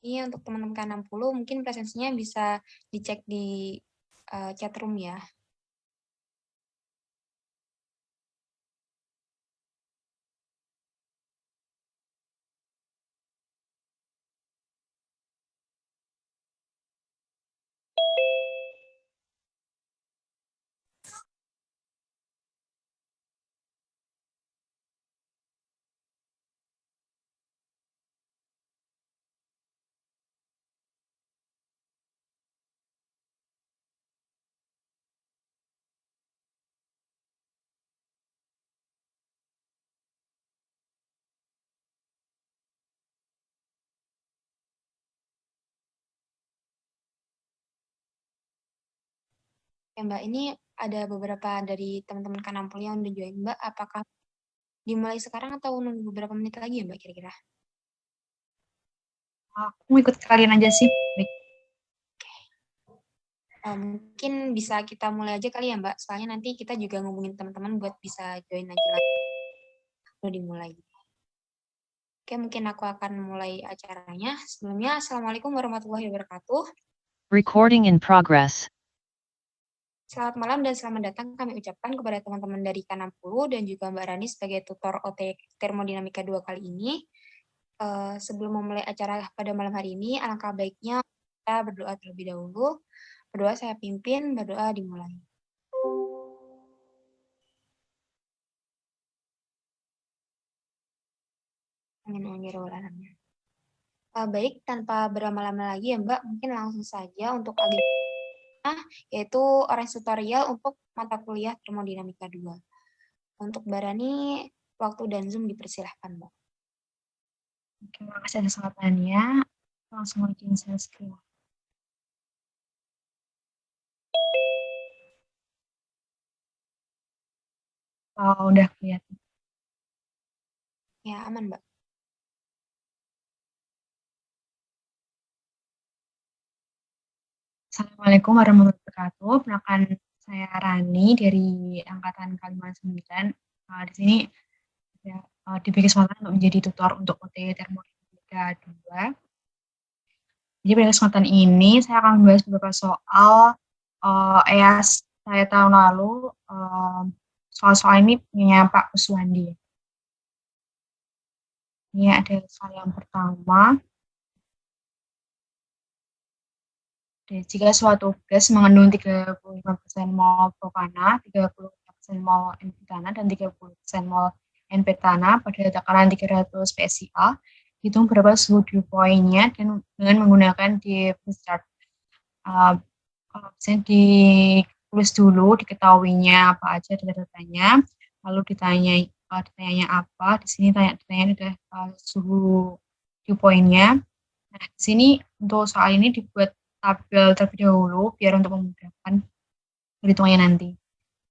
Ini untuk teman-teman K60 mungkin presensinya bisa dicek di chat room ya. Ya Mbak, ini ada beberapa dari teman-teman K60 yang udah join Mbak. Apakah dimulai sekarang atau nunggu beberapa menit lagi ya Mbak kira-kira? Aku mau ikut kalian aja sih. Baik. Mungkin bisa kita mulai aja kali ya Mbak, soalnya nanti kita juga ngomongin teman-teman buat bisa join aja lagi. Udah dimulai. Oke, mungkin aku akan mulai acaranya. Sebelumnya, Assalamualaikum warahmatullahi wabarakatuh. Recording in progress. Selamat malam dan selamat datang kami ucapkan kepada teman-teman dari K60 dan juga Mbak Rani sebagai tutor OT Termodinamika 2 kali ini. Sebelum memulai acara pada malam hari ini, alangkah baiknya kita berdoa terlebih dahulu. Berdoa saya pimpin, berdoa dimulai. Amin, amin, ya rabbal alamin. Baik, tanpa berlama-lama lagi ya Mbak, mungkin langsung saja untuk agenda, yaitu orange tutorial untuk mata kuliah Termodinamika 2. Untuk Mbak Rani, waktu dan Zoom dipersilahkan Mbak. Oke, makasih atas selamatnya. Langsung bikin share screen. Oh, udah kelihatan. Ya, aman Mbak. Assalamualaikum warahmatullahi wabarakatuh. Perkenalkan, saya Rani dari angkatan K59. Di sini ya, diberi kesempatan untuk menjadi tutor untuk OT Termodinamika 2. Jadi pada kesempatan ini saya akan membahas beberapa soal EAS saya tahun lalu. Soal-soal ini punya Pak Kuswandi. Ini ada soal yang pertama. Jika suatu gas mengandung 35% mol propana, 30% mol N-butana, dan 30% mol N-petana pada tekanan 300 PSI, hitung berapa suhu dew point-nya dengan menggunakan Diepers chart. Kalau misalnya ditulis dulu, diketahuinya apa aja data-datanya, lalu ditanyanya apa, di sini ditanya adalah suhu dew point-nya. Nah, di sini untuk soal ini dibuat tabel terlebih dahulu biar untuk memudahkan perhitungannya nanti.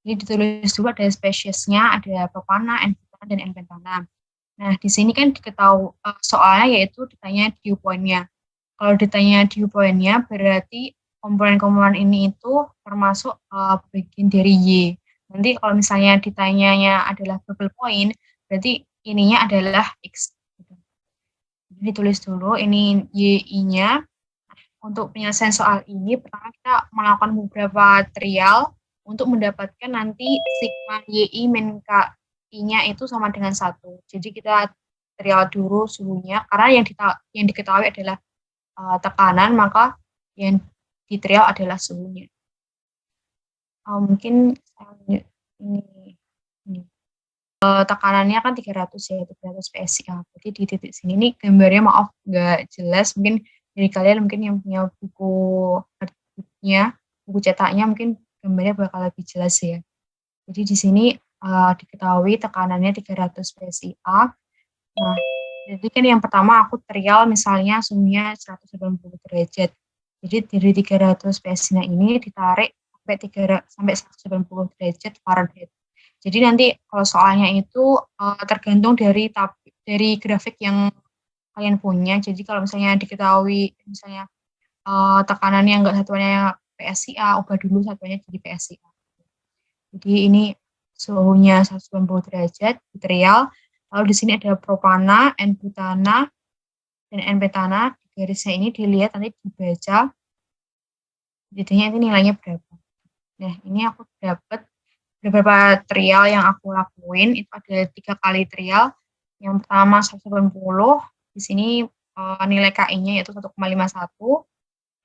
Ini ditulis dulu ada spesiesnya, ada propana, N-butana, dan N-pentana. Nah, di sini kan soalnya yaitu ditanya dew point-nya. Kalau ditanya dew point-nya berarti komponen-komponen ini itu termasuk bagian dari Y. Nanti kalau misalnya ditanyanya adalah bubble point, berarti ininya adalah X. Jadi ditulis dulu ini Y-nya. Untuk penyelesaian soal ini, pertama kita melakukan beberapa trial untuk mendapatkan nanti sigma YI min KI-nya itu sama dengan 1. Jadi kita trial dulu suhunya, karena yang diketahui adalah tekanan, maka yang di trial adalah suhunya. Mungkin ini. Tekanannya kan 300 ya, 300 PSI. Jadi di titik sini ini gambarnya maaf nggak jelas, mungkin dari kalian mungkin yang punya buku cetaknya mungkin gambarnya bakal lebih jelas ya. Jadi di sini diketahui tekanannya 300 PSI. Nah, jadi kan yang pertama aku trial misalnya suhunya 180 derajat. Jadi dari 300 PSI ini ditarik sampai 180 derajat Fahrenheit. Jadi nanti kalau soalnya itu tergantung dari grafik yang kalian punya. Jadi kalau misalnya diketahui misalnya tekanannya enggak satuannya PSI ubah dulu satuannya jadi PSI. Jadi ini suhunya 190 derajat di trial. Lalu di sini ada propana, N-butana, dan N-petana garisnya ini dilihat nanti dibaca jadinya ini nilainya berapa. Nah, ini aku dapat beberapa trial yang aku lakuin itu ada 3 kali trial. Yang pertama 180, di sini nilai KI-nya yaitu 1,51,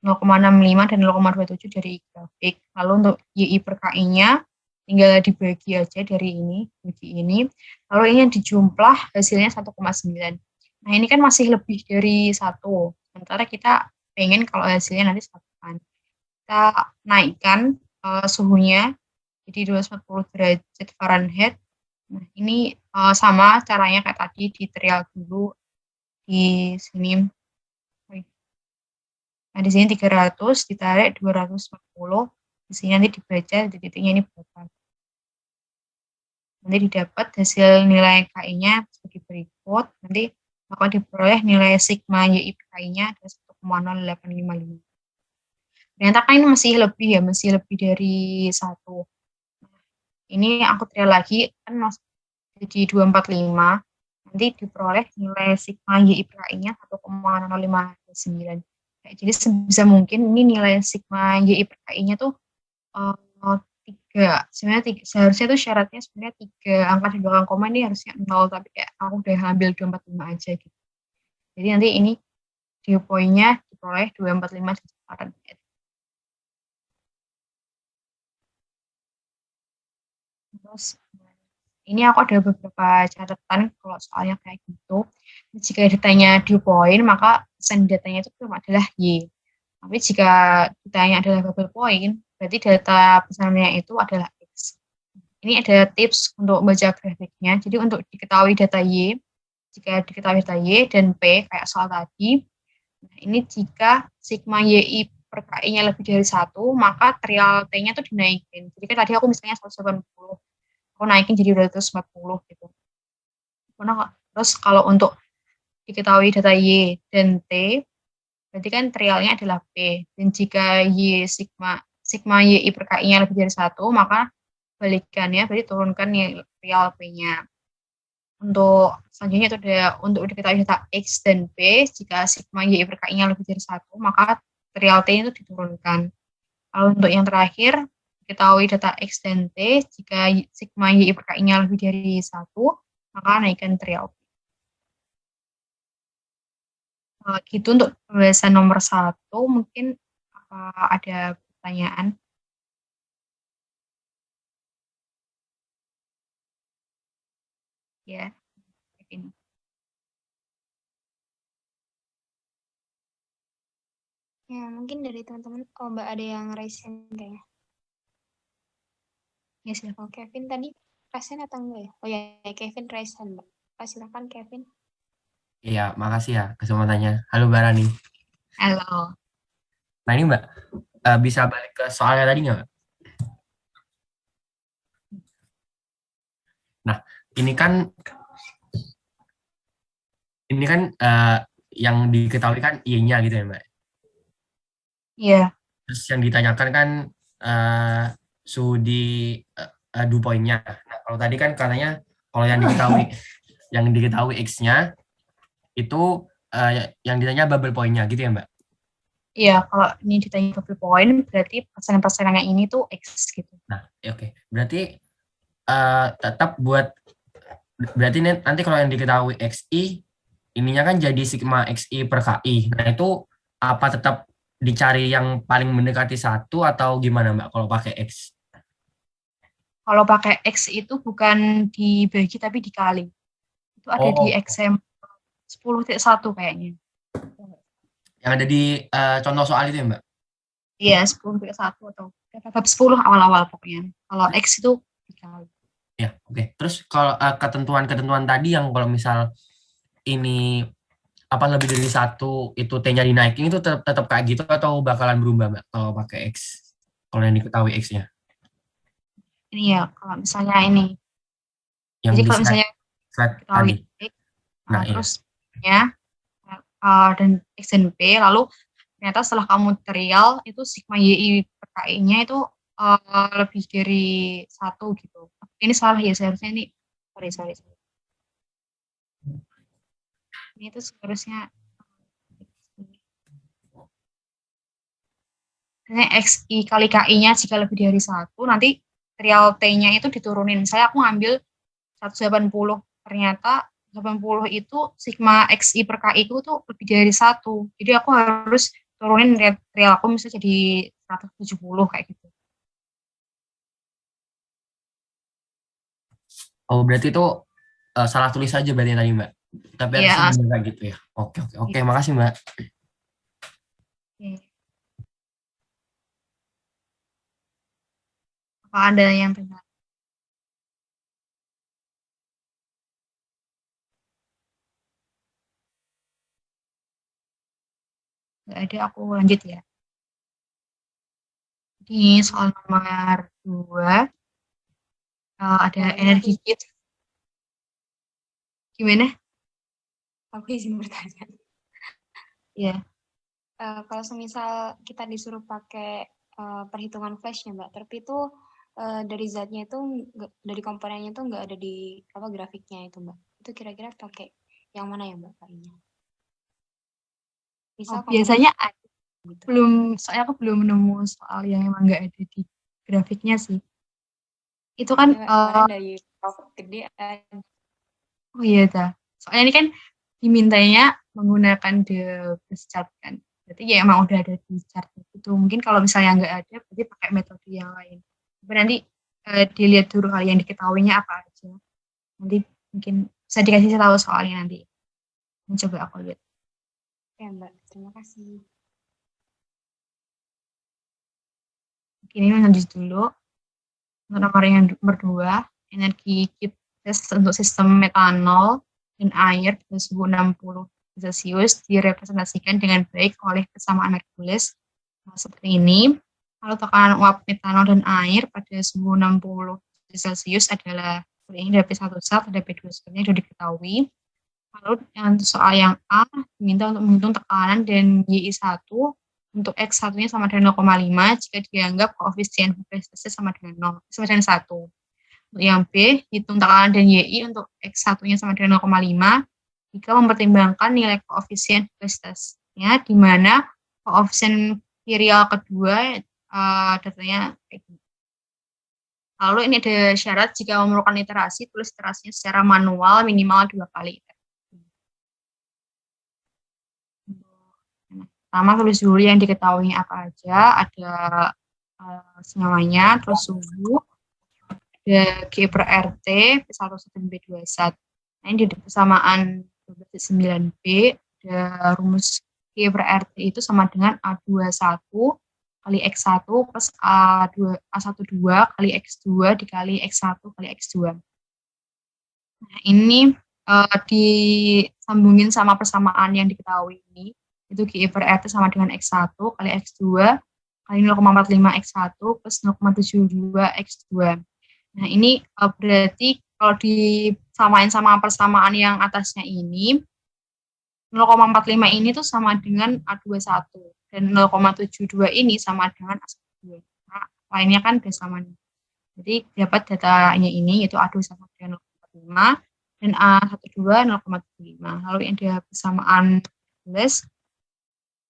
0,65 dan 0,27 dari grafik. Lalu untuk YI per KI-nya tinggal dibagi aja dari ini, bagi ini. Lalu ini yang dijumlah hasilnya 1,9. Nah, ini kan masih lebih dari 1. Sementara kita pengen kalau hasilnya nanti 1 kan. Kita naikkan suhunya jadi 240 derajat Fahrenheit. Nah, ini sama caranya kayak tadi di trial dulu di sini. Nah, di sini 300 ditarik 240. Di sini nanti dibaca titik-titiknya ini berapa. Nanti didapat hasil nilai KI-nya sebagai berikut. Nanti akan diperoleh nilai sigma YI KI-nya adalah 1,0855. Ternyata kan ini masih lebih ya, masih lebih dari 1. Ini aku trial lagi, kan masih jadi 245. Nanti diperoleh nilai sigma YI KI-nya 1,0529. Jadi sebisa mungkin ini nilai sigma YI KI-nya tuh 3. Sebenarnya seharusnya tuh syaratnya sebenarnya 3 angka di belakang koma ini harusnya 0, tapi kayak aku udah ambil 245 aja gitu. Jadi nanti ini dew point-nya diperoleh 245 di Fahrenheit. Terus ini aku ada beberapa catatan kalau soalnya kayak gitu. Jika ditanya dew point, maka persen datanya itu adalah Y. Tapi jika ditanya adalah bubble point, berarti data pesannya itu adalah X. Ini ada tips untuk membaca grafiknya. Jadi untuk diketahui data Y, jika diketahui data Y dan P kayak soal tadi, nah ini jika sigma YI per KI-nya lebih dari 1, maka trial T-nya tuh dinaikin. Jadi kan tadi aku misalnya 180, aku naikin jadi 240 gitu. Nah, terus kalau untuk diketahui data Y dan T, berarti kan trialnya adalah P. Dan jika sigma YI per KI-nya lebih dari 1, maka balikannya berarti turunkan trial P-nya. Untuk selanjutnya itu ada untuk diketahui data X dan P, jika sigma YI per KI-nya lebih dari 1, maka trial T itu diturunkan. Lalu untuk yang terakhir, diketahui data X dan T, jika sigma YI per KI-nya lebih dari 1, maka naikkan trial P. Gitu untuk pembahasan nomor 1, mungkin ada pertanyaan? Ya, ini. Ya, mungkin dari teman-teman, Mbak ada yang raise hand kayaknya. Ya, silakan. Oh, Kevin tadi raise hand atau enggak ya? Oh ya, Kevin raise hand, Mbak. Silakan, Kevin. Iya, makasih ya kesempatannya. Halo Mbak Rani. Halo. Nah ini Mbak, bisa balik ke soalnya tadi nggak Mbak? Nah, ini kan yang diketahui kan Y-nya gitu ya Mbak. Iya. Terus yang ditanyakan kan suhu di dew point-nya. Nah, kalau tadi kan katanya kalau yang diketahui X-nya itu yang ditanya bubble point-nya gitu ya Mbak. Iya, kalau ini ditanya bubble point, berarti persen-persennya ini tuh X gitu. Nah, oke. Berarti tetap berarti nanti kalau yang diketahui XI ininya kan jadi sigma XI per KI. Nah itu apa tetap dicari yang paling mendekati 1 atau gimana Mbak kalau pakai X? Kalau pakai X itu bukan dibagi tapi dikali. Itu ada di example 10.1 kayaknya. Yang ada di contoh soal itu ya Mbak? Iya, 10.1 atau bab 10 awal-awal pokoknya. Kalau X itu dikali. Ya, oke. Terus kalau ketentuan-ketentuan tadi yang kalau misal ini apa lebih dari 1 itu T-nya dinaikin itu tetap kayak gitu atau bakalan berubah Mbak kalau pakai X? Kalau yang diketahui X-nya. Ini ya, kalau misalnya ini. Yang Jadi di kalau misalnya slide diketahui tadi. X, Nah, terus ya dan X dan P, lalu ternyata setelah kamu trial itu sigma YI per KI-nya itu lebih dari 1 gitu. Ini salah ya, seharusnya ini sorry. Ini tuh seharusnya Misalnya XI kali KI-nya jika lebih dari 1, nanti real T-nya itu diturunin. Misalnya aku ngambil 180, ternyata 80 itu sigma XI per KI itu tuh lebih dari 1. Jadi aku harus turunin real aku misalnya jadi 170 kayak gitu. Oh, berarti itu salah tulis aja berarti tadi, Mbak. Tapi harusnya Iya, benar kayak gitu ya. Oke, makasih, Mbak. oke. Apa ada yang benar? Nggak ada, aku lanjut ya. Di soal nomor 2, ada Nah, ini energi kit. Gimana? aku izin bertanya. Ya, Kalau semisal kita disuruh pakai perhitungan flashnya, Mbak, tapi itu dari zatnya itu dari komponennya itu nggak ada di apa grafiknya itu, Mbak. Itu kira-kira pakai yang mana ya, Mbak, kayaknya? Misal komponen biasanya gitu. soalnya aku belum nemu soal yang emang nggak ada di grafiknya sih. Itu kan, Ya, Mbak, kemarin dari Prof. Gede oh iya dah. Soalnya ini kan dimintanya menggunakan the best chart kan. Berarti ya emang udah ada di chart itu. Mungkin kalau misalnya nggak ada, berarti pakai metode yang lain. Tapi nanti dilihat dulu hal yang diketahuinya apa aja. Nanti mungkin bisa dikasih tahu soalnya nanti. Coba aku lihat. ya, Mbak. Terima kasih. Ini lanjut dulu. Untuk nomor yang nomor 2, energi kit test untuk sistem metanol dan air pada suhu 60 Celcius direpresentasikan dengan baik oleh kesamaan Hercules seperti ini. Kalau tekanan uap metanol dan air pada suhu 60 Celcius adalah ini dari P1 zat, ada P2 zatnya sudah diketahui. Lalu yang soal yang A diminta untuk menghitung tekanan dan YI1 untuk X1-nya sama dengan 0,5 jika dianggap koefisien Hooke-Stokes sama dengan 1. Untuk yang B, hitung tekanan dan YI untuk X1-nya sama dengan 0,5 jika mempertimbangkan nilai koefisien Hooke-Stokes-nya di mana koefisien real kedua datanya kayak gini. Lalu ini ada syarat jika memerlukan iterasi, tulis iterasinya secara manual minimal 2 kali. Pertama tulis dulu yang diketahui apa aja, ada semuanya, terus suhu, ada G per RT, P1 dan B2 zat. Nah, ini di persamaan 12/9B, ada rumus G per RT itu sama dengan A21 kali X1 plus A12 kali X2 dikali X1 kali X2. Nah, ini disambungin sama persamaan yang diketahui ini, itu GI per RT sama dengan X1 kali X2 kali 0,45 X1 plus 0,72 X2. Nah, ini berarti kalau disamain sama persamaan yang atasnya ini, 0,45 ini tuh sama dengan A21 dan 0,72 ini sama dengan A12. Nah, lainnya kan udah sama nih. Jadi dapat datanya ini yaitu A21 sama dengan 0,45 dan A12 0,75. Lalu yang ada persamaan plus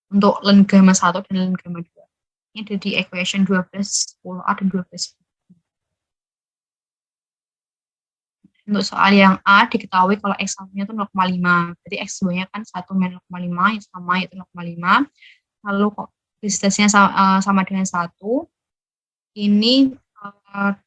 untuk ln gamma 1 dan ln gamma 2. Ini ada di equation 12 10A dan 12. Untuk soal yang A diketahui kalau X1-nya itu 0,5. Berarti X2-nya kan 1 min 0,5 yang sama yaitu 0,5. Lalu kok distance-nya sama dengan 1. Ini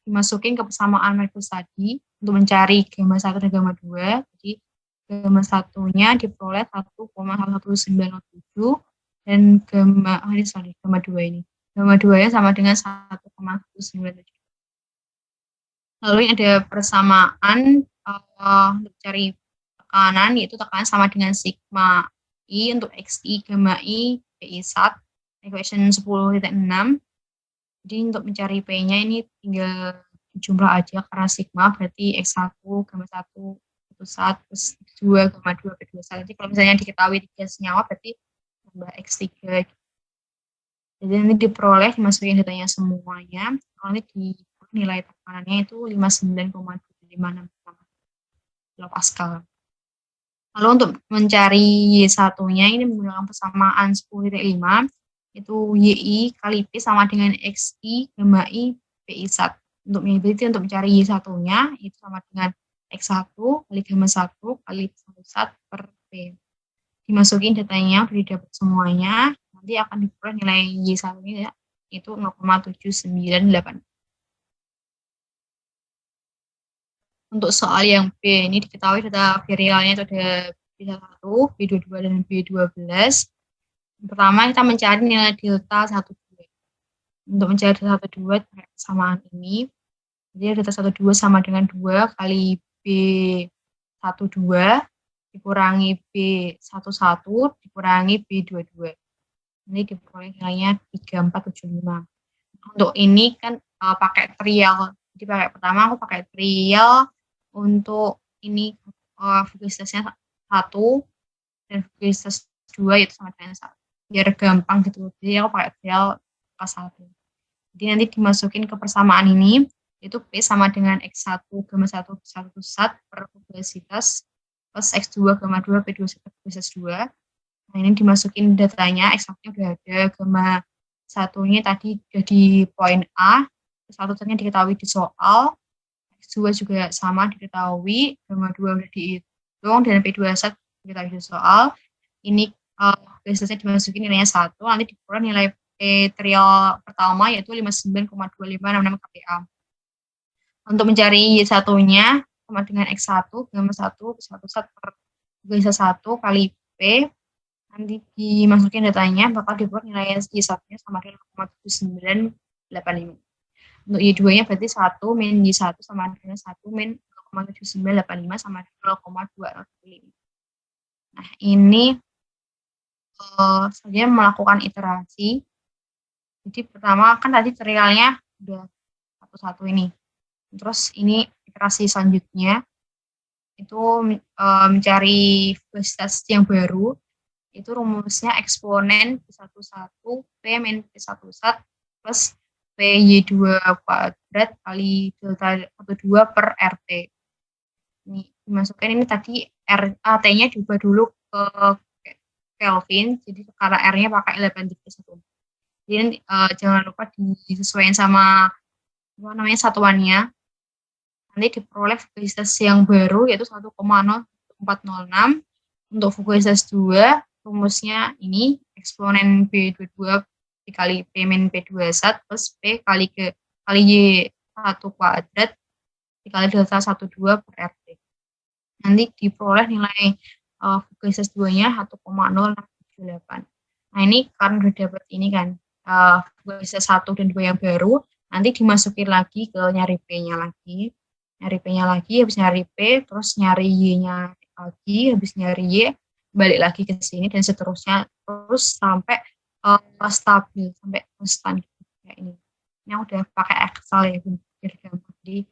dimasukin ke persamaan Merkus tadi untuk mencari gamma 1 dan gamma 2. Jadi gamma 1-nya diperoleh 1,1197 dan gamma 2 ini. Gamma 2-nya sama dengan 1,197. Lalu ini ada persamaan untuk cari tekanan, yaitu tekanan sama dengan sigma I untuk XI gamma I PI sat, equation 10.6. Jadi untuk mencari P-nya ini tinggal jumlah aja karena sigma berarti X1 gamma 1 itu sat plus X2 gamma 2 P2 sat. Jadi kalau misalnya diketahui 3 senyawa berarti tambah X3. Jadi nanti diperoleh dimasukin datanya semuanya. Nanti di nilai tekanannya itu 59,256 kilopascal. Lalu untuk mencari Y1-nya ini menggunakan persamaan 10.5. Itu YI kali P sama dengan XI gamma I PI1. Berarti untuk mencari Y1-nya itu sama dengan X1 kali gamma 1 kali P1 per P. Dimasukin datanya, udah didapat semuanya, nanti akan diperoleh nilai Y1-nya itu 0,798. Untuk soal yang B, ini diketahui data varialnya itu ada B1, B22, dan B12. Pertama, kita mencari nilai delta 1, 2. Untuk mencari delta 1, 2, persamaan ini, jadi delta 1, 2 sama dengan 2 kali B1, 2, dikurangi B11, dikurangi B22. Ini diperoleh nilainya 3475. Untuk ini kan pakai trial. Jadi pertama aku pakai trial untuk ini vokalitasnya 1 dan vokalitas 2 itu sama dengan 1. Biar gampang gitu. Jadi aku pakai trial kelas 1. Jadi nanti dimasukin ke persamaan ini, itu P sama dengan X1 gamma 1 P1 pusat per vokalitas plus X2 gamma 2 P2 vokalitas 2. Nah, ini dimasukin datanya, X1-nya udah ada, gamma 1-nya tadi udah di poin A, X1-nya diketahui di soal, X2 juga sama diketahui, gamma 2 udah dihitung, dan P21 diketahui di soal. Ini biasanya dimasukin nilainya 1, nanti diperoleh nilai P trial pertama yaitu 59,2566 kPa. Untuk mencari Y1-nya sama dengan X1, gamma 1, P1 per P1 kali P, nanti dimasukin datanya bakal dibuat nilai Y1-nya sama dengan 0,7985. Untuk Y2-nya berarti 1 min Y1 sama dengan 1 min 0,7985 sama dengan 0,205. Nah, ini saya melakukan iterasi. Jadi pertama kan tadi trialnya udah satu-satu ini. Terus ini iterasi selanjutnya itu mencari vokalitas yang baru. Itu rumusnya eksponen P11 P min P11 plus PY2 kuadrat kali delta 12 per RT. Ini dimasukkan ini tadi T-nya diubah dulu ke Kelvin, jadi karena R-nya pakai 831. Jadi jangan lupa disesuaikan sama apa namanya satuannya. Nanti diperoleh vokalitas yang baru yaitu 1,0406. Untuk vokalitas 2 rumusnya ini eksponen B22 dikali P min P21 plus P kali Y1 kuadrat dikali delta 12 per RT. Nanti diperoleh nilai vokalitas 2-nya 1,0678. Nah, ini karena udah dapat ini kan vokalitas 1 dan 2 yang baru, nanti dimasukin lagi ke nyari P-nya lagi. Nyari P-nya lagi, habis nyari P, terus nyari Y-nya lagi, habis nyari Y, balik lagi ke sini dan seterusnya terus sampai stabil, sampai konstan kayak ini. Ini udah pakai Excel ya, biar gampang. Jadi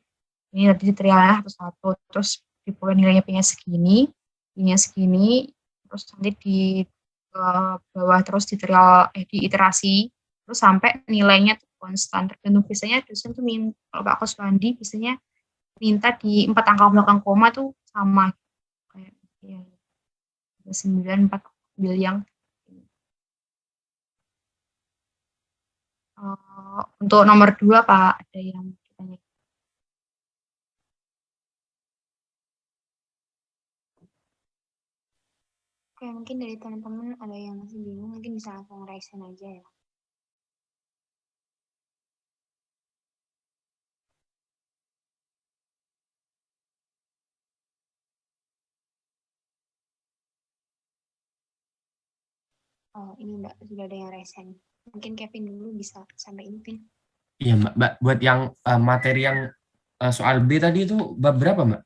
ini nanti trialnya satu-satu, terus diperoleh nilainya P-nya segini, Y-nya segini, terus nanti di bawah terus di trial di iterasi, terus sampai nilainya tuh konstan. Tergantung biasanya dosen tuh kalau Pak Koswandi biasanya minta di 4 angka belakang koma tuh sama kayak ya 94 ambil yang untuk nomor 2 Pak ada yang ditanya. Oke, mungkin dari teman-teman ada yang masih bingung, mungkin bisa langsung raise hand aja ya. Oh, ini Mbak, sudah ada yang raise hand. Mungkin Kevin dulu bisa sampai ini, Vin. Iya, Mbak. Buat yang materi yang soal B tadi itu bab berapa, Mbak?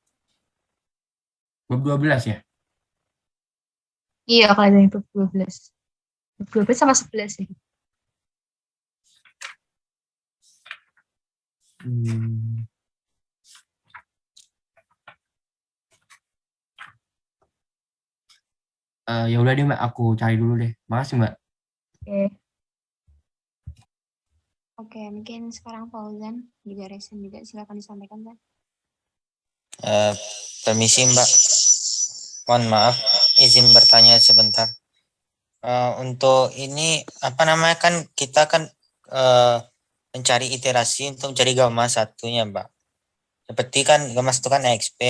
Bab 12 ya? Iya, kalau ada yang 12. 12 sama 11 ya. Ya udah deh Mbak, aku cari dulu deh. Makasih Mbak. Oke. Oke, mungkin sekarang Fauzan juga raise hand juga, silakan disampaikan, Pak. Permisi Mbak, mohon maaf, izin bertanya sebentar. Untuk ini apa namanya kan kita kan mencari iterasi untuk mencari gamma satunya, Mbak. Seperti kan gamma satu kan XP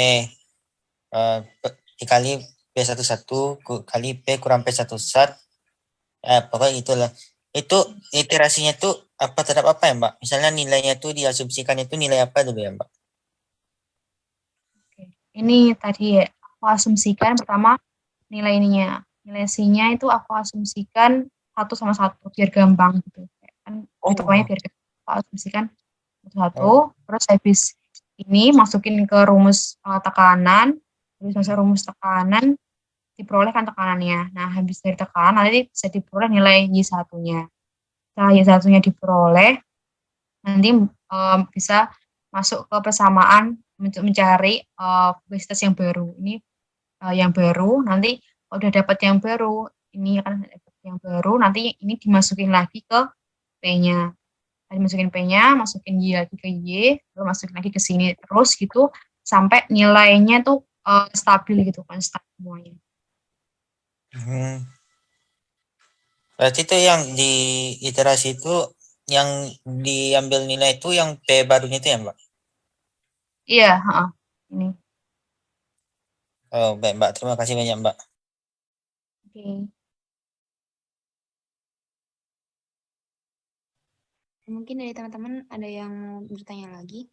dikali P11 kali P kurang P1 sat. Pokoknya itulah. Itu iterasinya tuh apa terhadap apa ya, Mbak? Misalnya nilainya tuh diasumsikan itu nilai apa dulu ya, Mbak? Oke. Ini tadi aku asumsikan pertama nilai ininya. Nilai C-nya itu aku asumsikan 1 sama 1 biar gampang gitu. Kan hitungannya biar gampang. Aku asumsikan satu, terus habis ini masukin ke rumus tekanan, habis masuk rumus tekanan, diperoleh kan tekanannya. Nah, habis dari tekanan nanti bisa diperoleh nilai Y1-nya. Setelah Y1-nya diperoleh, nanti bisa masuk ke persamaan untuk mencari obesitas yang baru. Ini yang baru, nanti kalau udah dapat yang baru, ini akan dapat yang baru, nanti ini dimasukin lagi ke P-nya. Masukin P-nya, masukin Y lagi ke Y, lalu masukin lagi ke sini terus gitu sampai nilainya tuh stabil gitu, konstan semuanya. Berarti itu yang di iterasi itu yang diambil nilai itu yang P barunya itu ya, Mbak? Iya, ini. Oh, baik, Mbak. Terima kasih banyak, Mbak. Oke. Mungkin dari teman-teman ada yang mau bertanya lagi?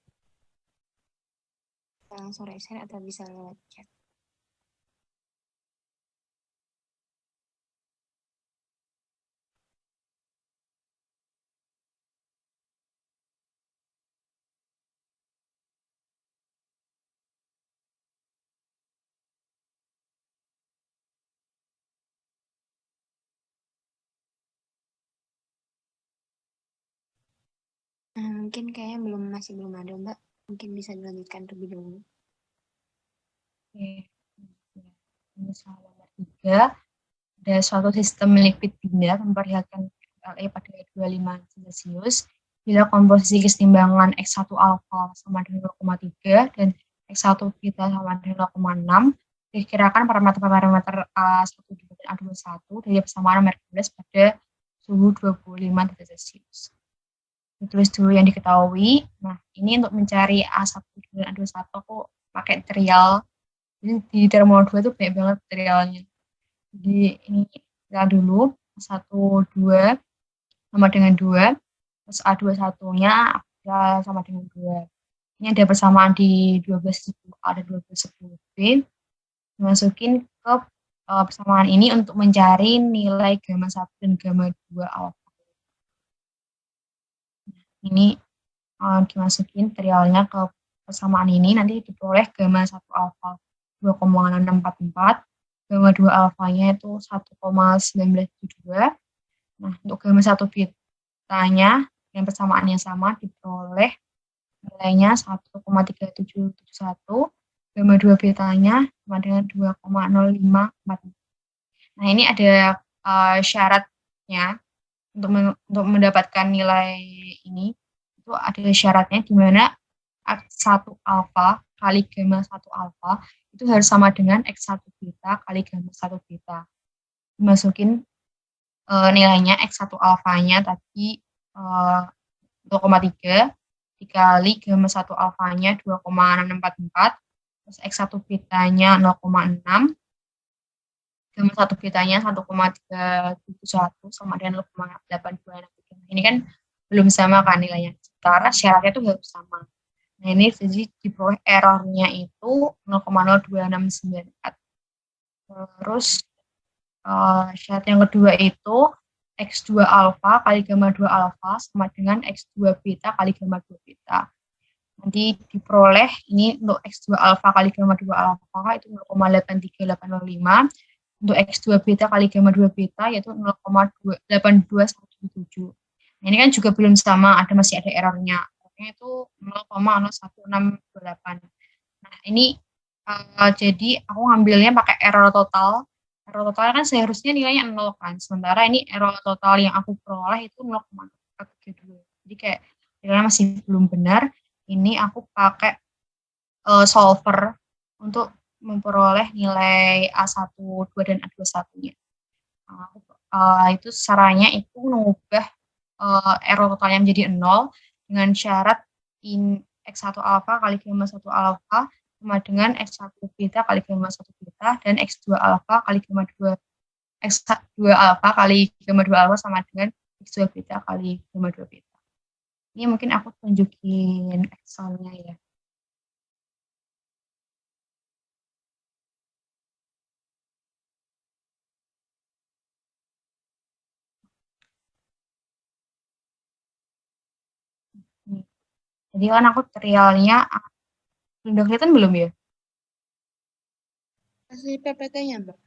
Bisa langsung raise hand atau bisa lewat chat. Mungkin kayaknya masih belum ada, Mbak. Mungkin bisa dilanjutkan terlebih dahulu. Oke. Ini soal nomor 3. Ada suatu sistem lipid binda memperlihatkan LE pada 25 Celcius bila komposisi kesetimbangan X1 alfa sama dengan 0,3 dan X1 beta sama dengan 0,6 dikirakan parameter A1 dan A21 dari persamaan Merkules pada suhu 25 derajat Celcius. Ditulis dulu yang diketahui. Nah, ini untuk mencari A1 dan A21 aku pakai trial. Jadi di termo 2 itu banyak banget trialnya. Jadi ini trial dulu, 1, 2 sama dengan 2, terus A21-nya sama dengan 2. Ini ada persamaan di 12/10A dan 12/10B. Masukin ke persamaan ini untuk mencari nilai gamma 1 dan gamma 2 alfa. Ini dimasukin trialnya ke persamaan ini, nanti diperoleh gamma 1 alfa 2,644, gamma 2 alfanya itu 1,1972. Nah, untuk gamma 1 betanya yang persamaan yang sama diperoleh nilainya 1,3771, gamma 2 betanya sama dengan 2,0544. Nah, ini ada syaratnya untuk mendapatkan nilai ini. Itu ada syaratnya di mana X1 alfa kali gamma 1 alfa itu harus sama dengan X1 beta kali gamma 1 beta. Dimasukin nilainya X1 alfanya tadi 0,3 dikali gamma 1 alfanya 2,644, terus X1 betanya 0,6, gamma 1 betanya 1,371 sama dengan 0,826. Ini kan belum sama kan nilainya. Sementara syaratnya itu harus sama. Nah, ini jadi diperoleh errornya itu 0,0264. Terus syarat yang kedua itu X2 alfa kali gamma 2 alfa sama dengan X2 beta kali gamma 2 beta. Nanti diperoleh ini untuk X2 alfa kali gamma 2 alfa itu 0,83805. Untuk X2 beta kali gamma 2 beta yaitu 0,82117. Nah, ini kan juga belum sama, masih ada errornya. Errornya itu 0,01628. Nah, ini jadi aku ngambilnya pakai error total. Error total kan seharusnya nilainya 0 kan. Sementara ini error total yang aku peroleh itu 0,432. Jadi kayak nilainya masih belum benar. Ini aku pakai solver untuk memperoleh nilai A1, 2, dan A21-nya. itu caranya itu mengubah error totalnya menjadi 0 dengan syarat X1 alfa kali gamma 1 alfa sama dengan X1 beta kali gamma 1 beta dan X2 alfa kali gamma 2 X2 alfa kali gamma 2 alfa sama dengan X2 beta kali gamma 2 beta. Ini mungkin aku tunjukin Excelnya ya. Nih. Jadi kan aku trialnya udah kelihatan belum ya? Hasil PPT-nya, Mbak.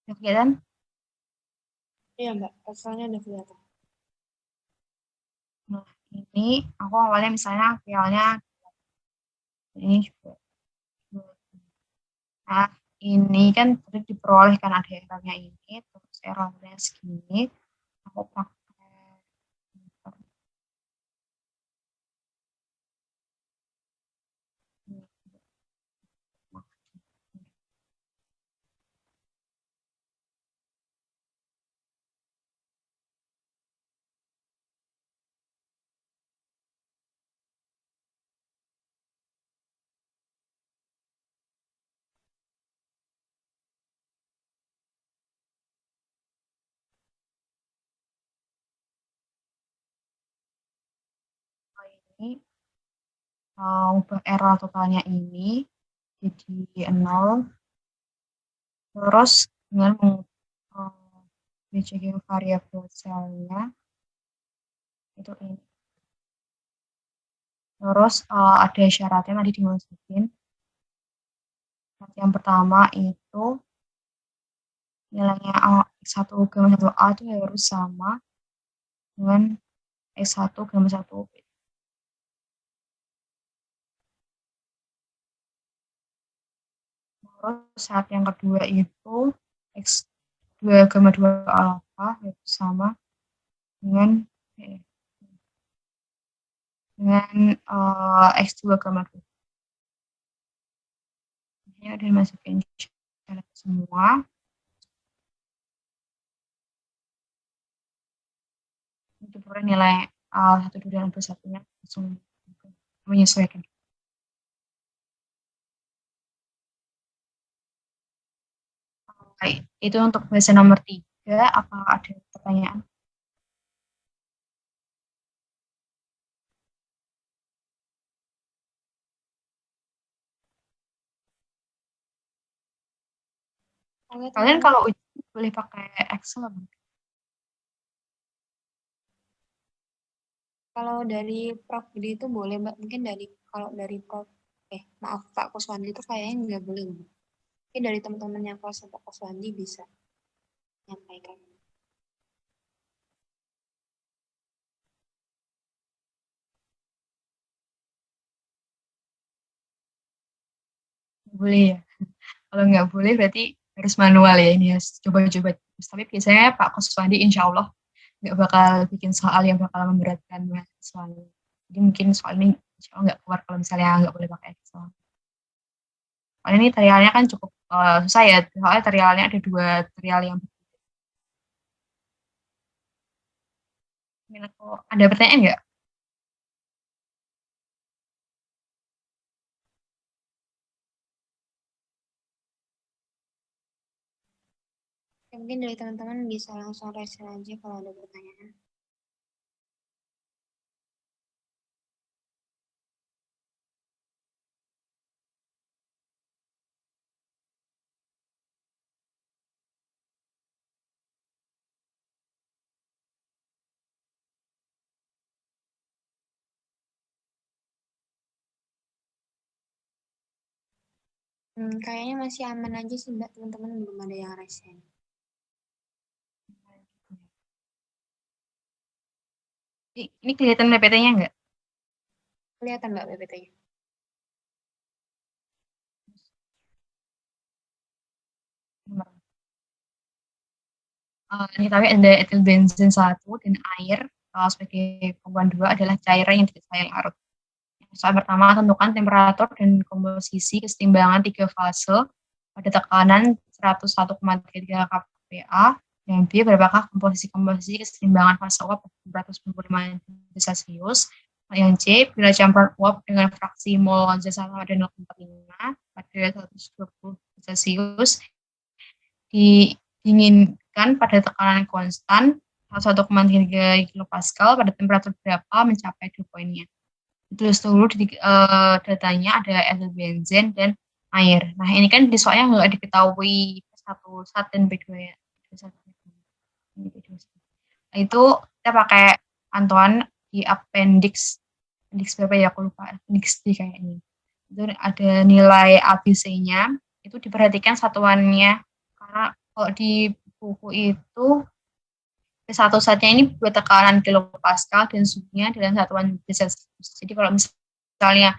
Udah kelihatan? Iya, Mbak. Hasilnya udah kelihatan. Nah, ini aku awalnya misalnya trialnya ini juga. Nah, ini kan tadi diperolehkan ada errornya ini, terus errornya segini. Aku pakai ini ubah error totalnya ini jadi 0, terus dengan checking variabel selnya itu ini. Terus ada syaratnya tadi dimasukin. Yang pertama itu nilainya X1 gamma 1A itu harus sama dengan X1 gamma 1B. Terus syarat yang kedua itu X2 gamma 2 alfa harus sama dengan X2 gamma 2. Ini udah masukin syarat semua. Itu perlu nilai 1, 2, dan 21-nya langsung menyesuaikan. Baik, itu untuk bahasa nomor 3. Apa ada pertanyaan? Kalian kalau ujian boleh pakai Excel apa? Kalau dari Prof Budi itu boleh, Mbak. Mungkin kalau dari Prof maaf Pak Kuswandi itu kayaknya nggak boleh, Mbak. Mungkin dari teman-teman yang kelas Pak Kuswandi bisa menyampaikan. Boleh ya. Kalau nggak boleh berarti harus manual ya, ini harus coba-coba. Tapi biasanya Pak Kuswandi insya Allah nggak bakal bikin soal yang bakal memberatkan mahasiswa. Jadi mungkin soal ini insya Allah nggak keluar kalau misalnya nggak boleh pakai Excel. Soalnya ini trialnya kan cukup susah ya, soalnya trialnya ada 2 trial yang ada pertanyaan nggak? Mungkin dari teman-teman bisa langsung raise aja kalau ada pertanyaan. Kayaknya masih aman aja sih, Mbak. Teman-teman belum ada yang raise hand. Ini kelihatan PPT-nya nggak? Kelihatan, Mbak, PPT-nya. Ini tapi ada etil bensin 1 dan air sebagai komponen 2 adalah cairan yang tidak cair larut. Soal pertama, tentukan temperatur dan komposisi kesetimbangan 3 fase pada tekanan 101,33 kPa. Yang B, berapakah komposisi kesetimbangan fase uap pada 495 derajat Celcius. Yang C, bila campuran uap dengan fraksi mol zat sama dengan 0,45 pada 120 derajat Celcius didinginkan pada tekanan konstan 1,3 kilopascal pada temperatur berapa mencapai dew point-nya. Terus dulu datanya ada air benzen dan air. Nah, ini kan di soalnya nggak diketahui P1 zat dan P2 ya. Nah, itu kita pakai pantauan di appendix berapa ya, aku lupa, appendix D kayaknya. Itu ada nilai ABC-nya, itu diperhatikan satuannya, karena kalau di buku itu P1 zatnya ini buat tekanan kilopascal dan suhunya dalam satuan Celsius. Jadi kalau misalnya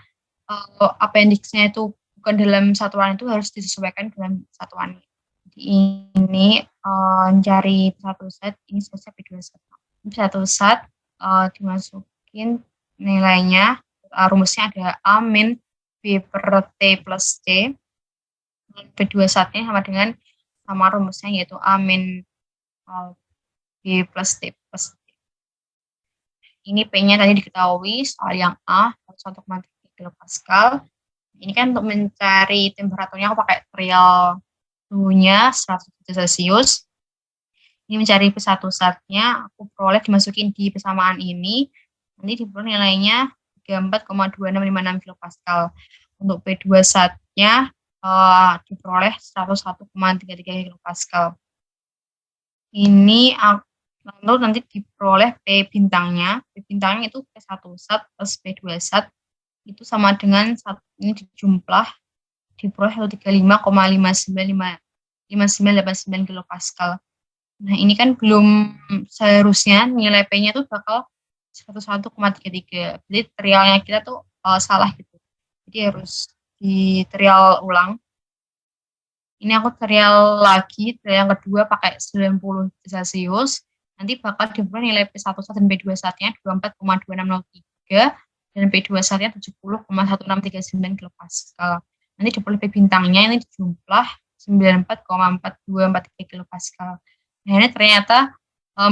appendix-nya itu bukan dalam satuan itu harus disesuaikan dengan satuannya. Jadi ini mencari P1 zat, ini selesai P2 zat. P1 zat dimasukin nilainya, rumusnya ada A min B per T plus C. P2 zatnya sama dengan sama rumusnya yaitu A min B plus T plus T. Ini P-nya tadi diketahui, soal yang A 1,3 kilopascal. Ini kan untuk mencari temperaturnya aku pakai trial suhunya 100 derajat Celcius. Ini mencari P1 zatnya, aku peroleh dimasukin di persamaan ini. Nanti diperoleh nilainya 34,2656 kilopascal. Untuk P2 zatnya diperoleh 101,33 kilopascal. Ini lalu nanti diperoleh P bintangnya. P bintangnya itu P1 zat plus P2 zat itu sama dengan ini dijumlah diperoleh 135,5989 kilopascal. Nah, ini kan belum seharusnya nilai P-nya tuh bakal 101,33. Jadi trialnya kita tuh salah gitu. Jadi harus di trial ulang. Ini aku trial lagi, trial yang kedua pakai 90 Celsius. Nanti bakal diperoleh nilai P1 zat dan P2 zatnya 24,2603 dan P2 zatnya 70,1639 kilopascal. Nanti diperoleh P bintangnya ini dijumlah 94,4243 kilopascal. Nah, ini ternyata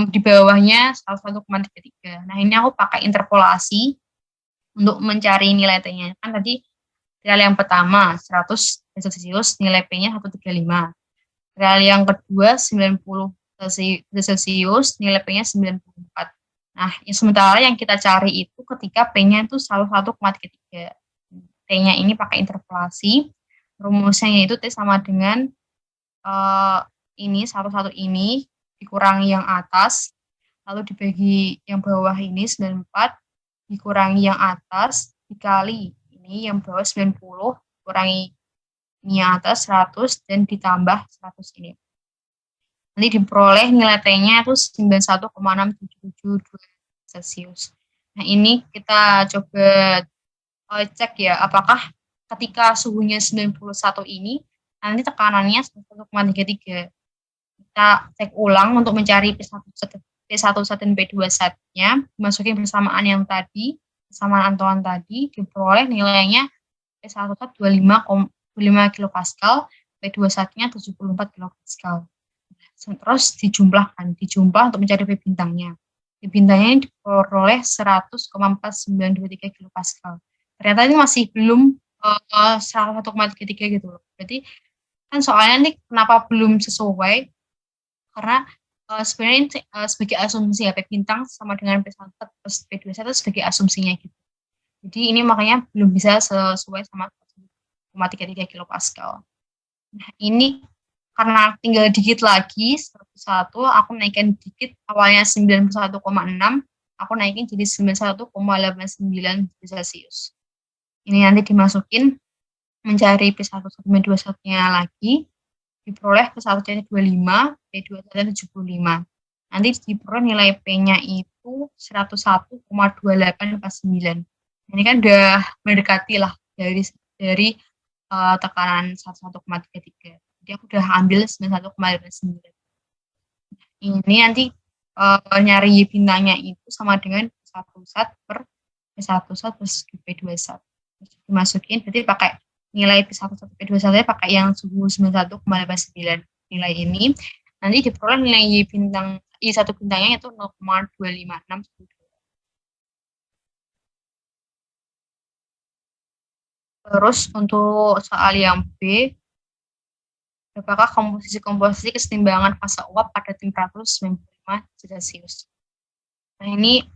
di bawahnya 101,33. Nah, ini aku pakai interpolasi untuk mencari nilai T-nya. Kan tadi trial yang pertama 100 derajat Celcius, nilai P-nya 135. Trial yang kedua 90 derajat Celcius, nilai P-nya 94. Nah, sementara yang kita cari itu ketika P-nya itu 101,33. T-nya ini pakai interpolasi. Rumusnya itu T sama dengan ini 11 ini dikurangi yang atas, lalu dibagi yang bawah ini 94 dikurangi yang atas dikali ini yang bawah 90 kurangi ini yang atas 100 dan ditambah 100 ini. Nanti diperoleh nilai T-nya itu 91,6772 Celsius. Nah, ini kita coba cek ya, apakah ketika suhunya 91 ini nanti tekanannya 1,33. Kita cek ulang untuk mencari P1 zat dan P2 zatnya, masukin persamaan yang tadi, persamaan Antoine tadi, diperoleh nilainya P1 zat 25 kilopascal, P2 zatnya 74 kilopascal. Terus dijumlah untuk mencari P bintangnya. P bintangnya ini diperoleh 100,4923 kilopascal. Ternyata ini masih belum 101,33 gitu loh. Berarti kan soalnya nih kenapa belum sesuai, karena sebenarnya sebagai asumsi ya, P bintang sama dengan P1 plus P2 itu sebagai asumsinya gitu. Jadi ini makanya belum bisa sesuai sama 1,33 kilopascal. Nah, ini karena tinggal dikit lagi, 101, aku naikin dikit, awalnya 91,6, aku naikin jadi 91,89 Celsius. Ini nanti dimasukin mencari P1 P2 zatnya lagi, diperoleh P1 zatnya 25, P2 zatnya 75. Nanti diperoleh nilai P-nya itu 101,2849. Ini kan udah mendekati lah dari tekanan 101,33. Jadi aku udah ambil 91,89. Ini nanti nyari Y bintangnya itu sama dengan P1 sat per P1 sat plus P2 sat. Terus dimasukin, berarti pakai nilai P1 sat P2 sat pakai yang suhu 91,89 nilai ini. Nanti diperoleh nilai Y1 bintangnya itu 0,256. Terus untuk soal yang B, apakah komposisi kesetimbangan fase uap pada temperatur 95 Celcius. Nah ini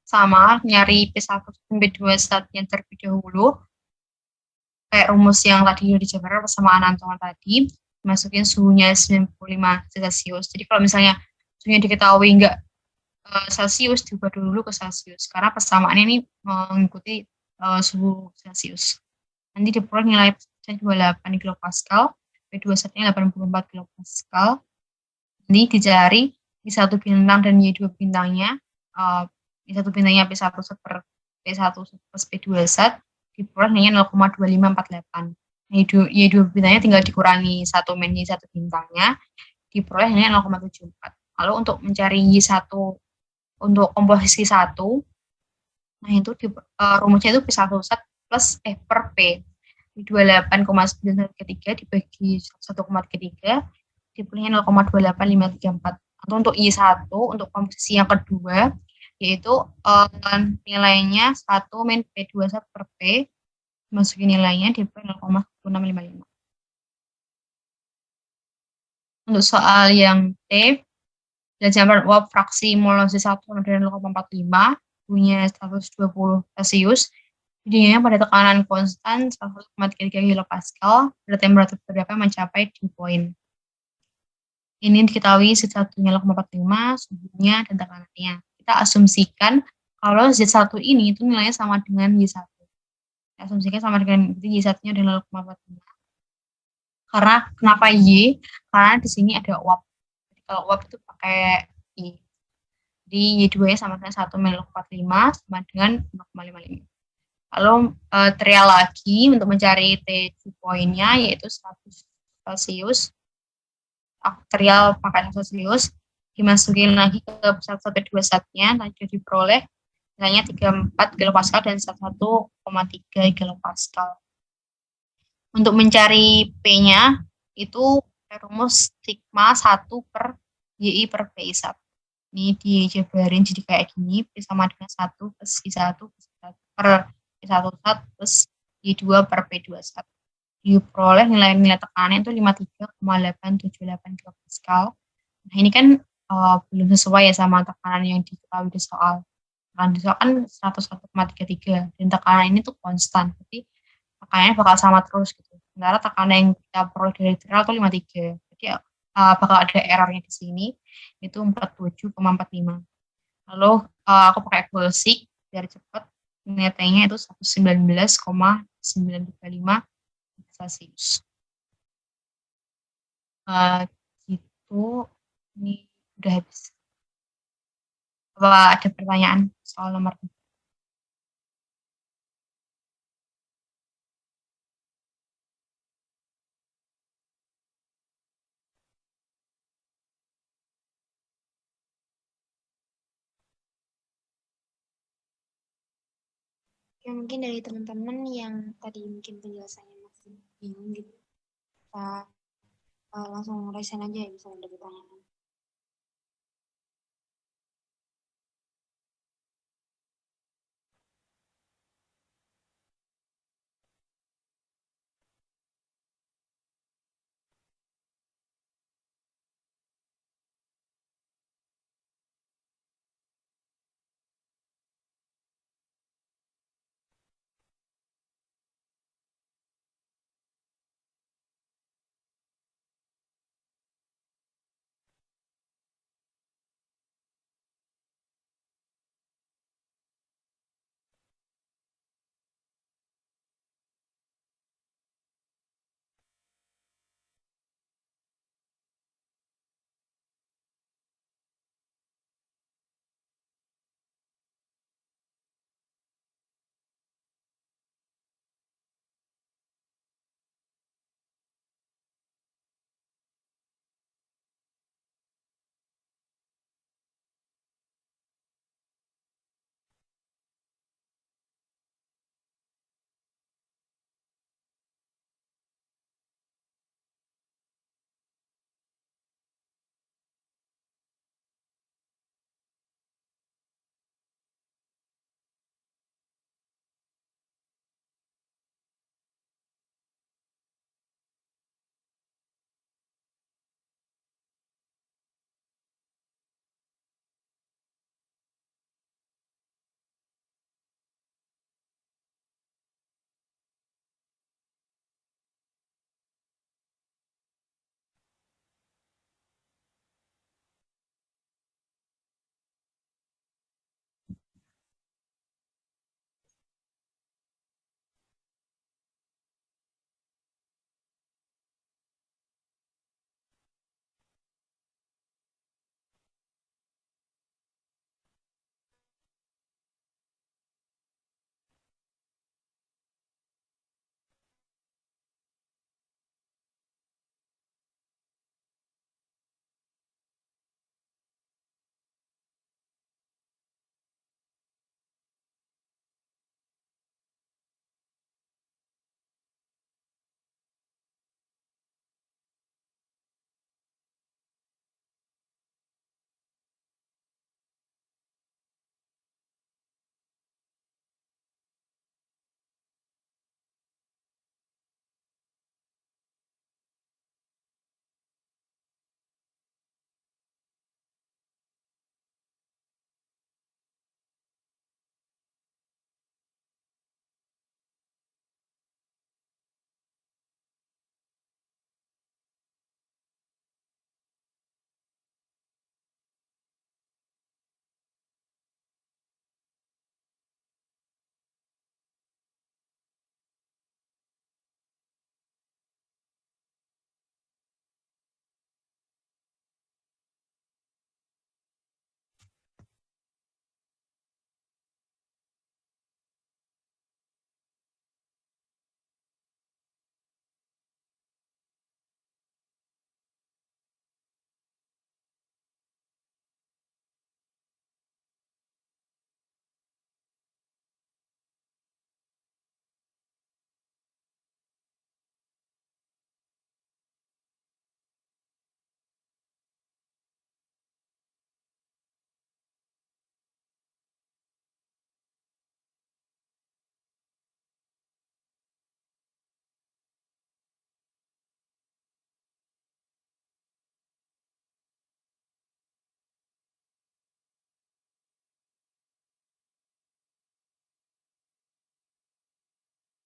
sama, nyari P1 dan P2 statnya terlebih dahulu. Kayak rumus yang tadi udah dijabarkan persamaan Anton tadi, masukin suhunya 95 Celcius. Jadi kalau misalnya suhunya diketahui enggak Celcius, diubah dulu ke Celcius. Karena persamaannya ini mengikuti suhu Celcius. Nanti diperoleh nilai P1 28 kilopascal, P2 statnya 84 kilopascal. Nanti dicari Y1 bintang dan Y2 bintangnya, Y1 bintangnya P1 sat per P1 plus P2 sat, diperoleh nilainya 0,2548. Y2 bintangnya tinggal dikurangi 1 min Y1 bintangnya, diperoleh nilainya 0,74. Lalu untuk mencari Y1 untuk komposisi 1, nah itu rumusnya itu P1 sat plus per P. 28,933 dibagi 1,33 dipilihnya 0,28534. Atau untuk I1 untuk komposisi yang kedua yaitu nilainya 1 min P2 sat per P, masukin nilainya dipilih 0,1655. Untuk soal yang T, jamban uap fraksi molosis 1 sama dengan 0,45, suhunya 120 Celcius, didinginkan pada tekanan konstan 1,33 kilopascal, pada temperatur berapa mencapai dew point. Ini diketahui Z1-nya 0,45, suhunya, dan tekanannya. Kita asumsikan kalau Z1 ini itu nilainya sama dengan Y1. Kita asumsikan sama dengan Y1-nya adalah 0,45. Karena kenapa Y? Karena di sini ada uap. Jadi kalau uap itu pakai Y. Jadi Y2-nya sama dengan 1 min 0,45 sama dengan 0,55. Lalu trial lagi untuk mencari dew point-nya yaitu 100 Celcius. Trial pakai Celcius, dimasukin lagi ke 1,2 statnya, lanjut diperoleh nilainya 34 kilopascal dan 1,3 kilopascal. Untuk mencari P-nya itu rumus sigma 1 per YI per PI sat. Ini dijabarin jadi kayak gini, P sama dengan 1 plus I1 per P1 sat plus Y2 per P2 sat. Diperoleh nilai tekanannya itu 53,878 kilopascal. Nah ini kan belum sesuai ya sama tekanan yang diketahui di soal. Tekanan di soal kan 101,33 dan tekanan ini tuh konstan, jadi tekanannya bakal sama terus gitu. Sementara tekanan yang kita peroleh dari trial itu 53. Jadi bakal ada errornya di sini itu 47,45. Lalu aku pakai Excel biar cepat. Nilainya itu 119,935 Celsius. Gitu, ini udah habis. Apa ada pertanyaan soal nomor 3? Ya mungkin dari teman-teman yang tadi mungkin penjelasannya masih bingung gitu, kita langsung resen aja ya misalnya ada pertanyaan.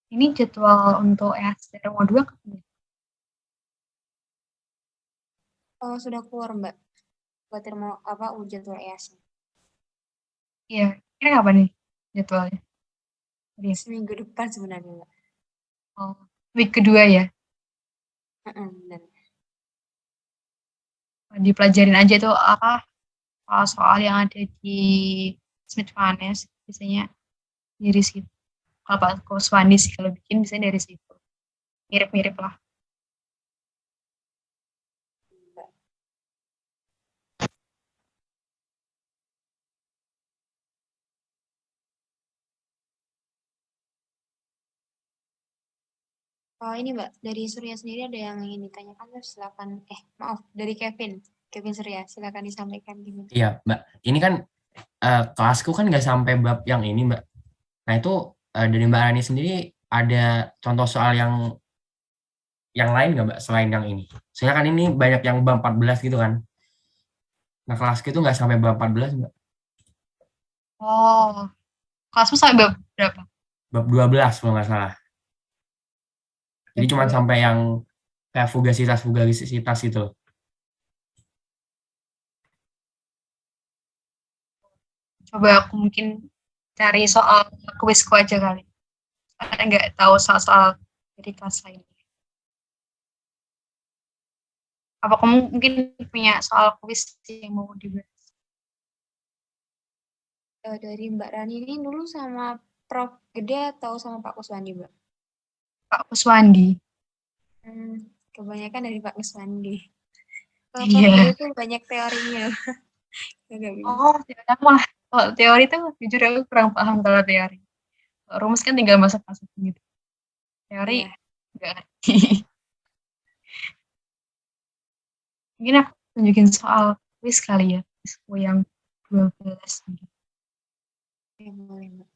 Ini jadwal untuk EAS Termo 2 kapan ya? Oh, sudah keluar, Mbak. Buat termo apa jadwal EAS-nya. Iya, kira kapan nih jadwalnya? Iya. Seminggu depan sebenarnya, Mbak. Oh, week kedua ya. Benar. Dipelajarin aja tuh apa soal-soal yang ada di Smith Vanes biasanya dari situ. Kalau Pak Kuswandi sih kalau bikin biasanya dari situ. Mirip-mirip lah. Mbak. Oh, ini Mbak, dari Surya sendiri ada yang ingin ditanyakan, terus silakan. Maaf, dari Kevin. Kevin Surya, silakan disampaikan gimana. Iya, Mbak. Ini kan kelasku kan nggak sampai bab yang ini, Mbak. Nah, itu dari Mbak Rani sendiri ada contoh soal yang lain nggak, Mbak, selain yang ini? Soalnya kan ini banyak yang bab 14 gitu kan. Nah, kelasku itu nggak sampai bab 14, Mbak. Oh, kelasmu sampai bab berapa? Bab 12 kalau nggak salah. Jadi Bab cuma dua. sampai yang kayak fugasitas itu. Coba aku mungkin cari soal kuisku aja kali. Karena nggak tahu soal-soal dari kelas lain. Apa kamu mungkin punya soal kuis yang mau dibahas? Dari Mbak Rani ini dulu sama Prof. Gede atau sama Pak Kuswandi, Mbak? Pak Kuswandi. Kebanyakan dari Pak Kuswandi. Kalau Prof. Gede Iya. itu banyak teorinya. Agak bingung. Oh, tidak mah. Kalau teori tuh jujur aku kurang paham kalau teori. Kalau rumus kan tinggal masuk-masuk gitu. Teori Iya. enggak ngerti. Mungkin aku tunjukin soal kuis kali ya. Kuisku yang 12 gitu. Ya, boleh, Mbak.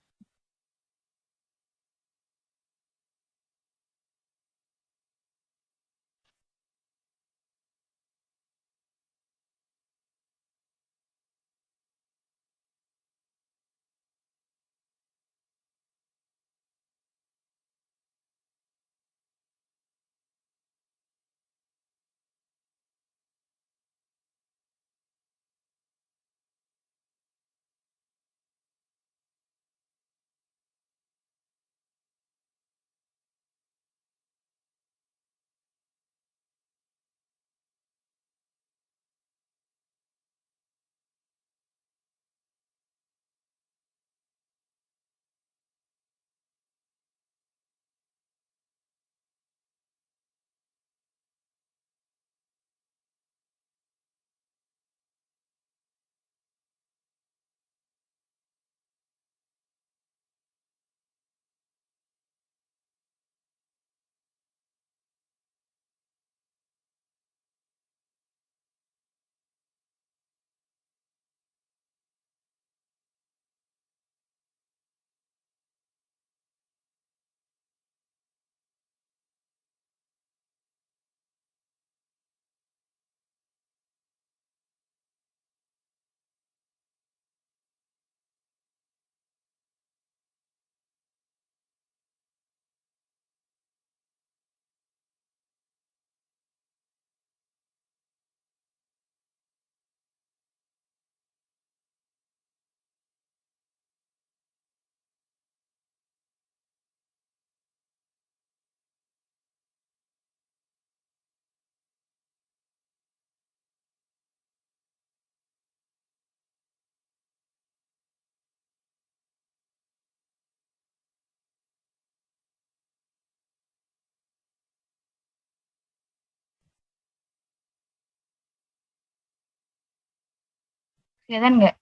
Kelihatan nggak?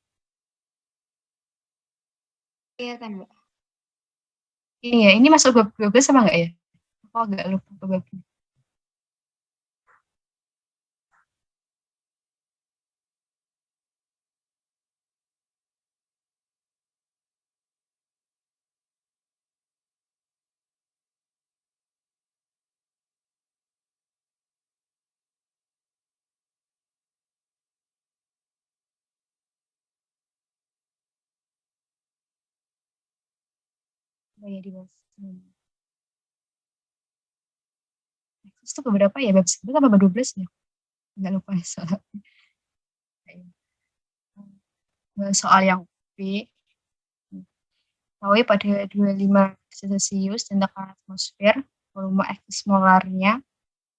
Iya kan, Mbak? Ini ya, ini masuk bab 12 sama nggak ya? Aku agak lupa ke babnya. Oh ya, dibahas. X itu beberapa ya? Bab 11 apa bab 12 ya? Nggak lupa soal. Soal yang B. Ketahui pada 25 Celsius dan tekanan atmosfer, volume X molarnya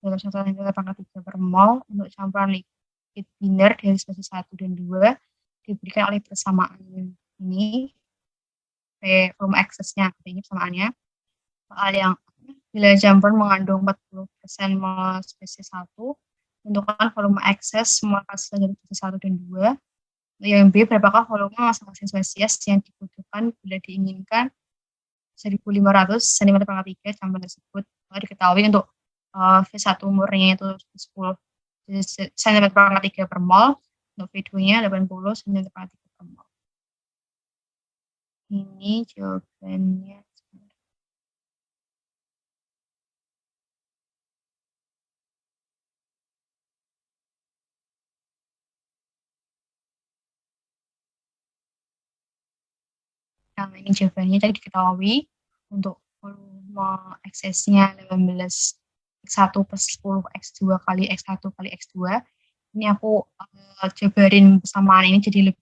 dalam 1 cm pangkat 3 per mol untuk campuran liquid binder dari spesies 1 dan 2 diberikan oleh persamaan ini, volume X-nya, ini persamaannya. Soal yang bila campuran mengandung 40% mol spesies 1, tentukan volume excess semua kasus dari spesies 1 dan 2. Yang B, berapakah volume masing-masing spesies yang dibutuhkan bila diinginkan 1.500 cm pangkat 3 campuran tersebut. Kalau diketahui untuk V1 murninya itu 10 cm pangkat 3 per mol, untuk V2-nya 80 cm pangkat 3 per mol. Ini jawabannya. Nah, ini jawabannya tadi diketahui untuk volume eksesnya 18 X1 plus 10 X2 kali X1 kali X2. Ini aku jabarin persamaan ini jadi lebih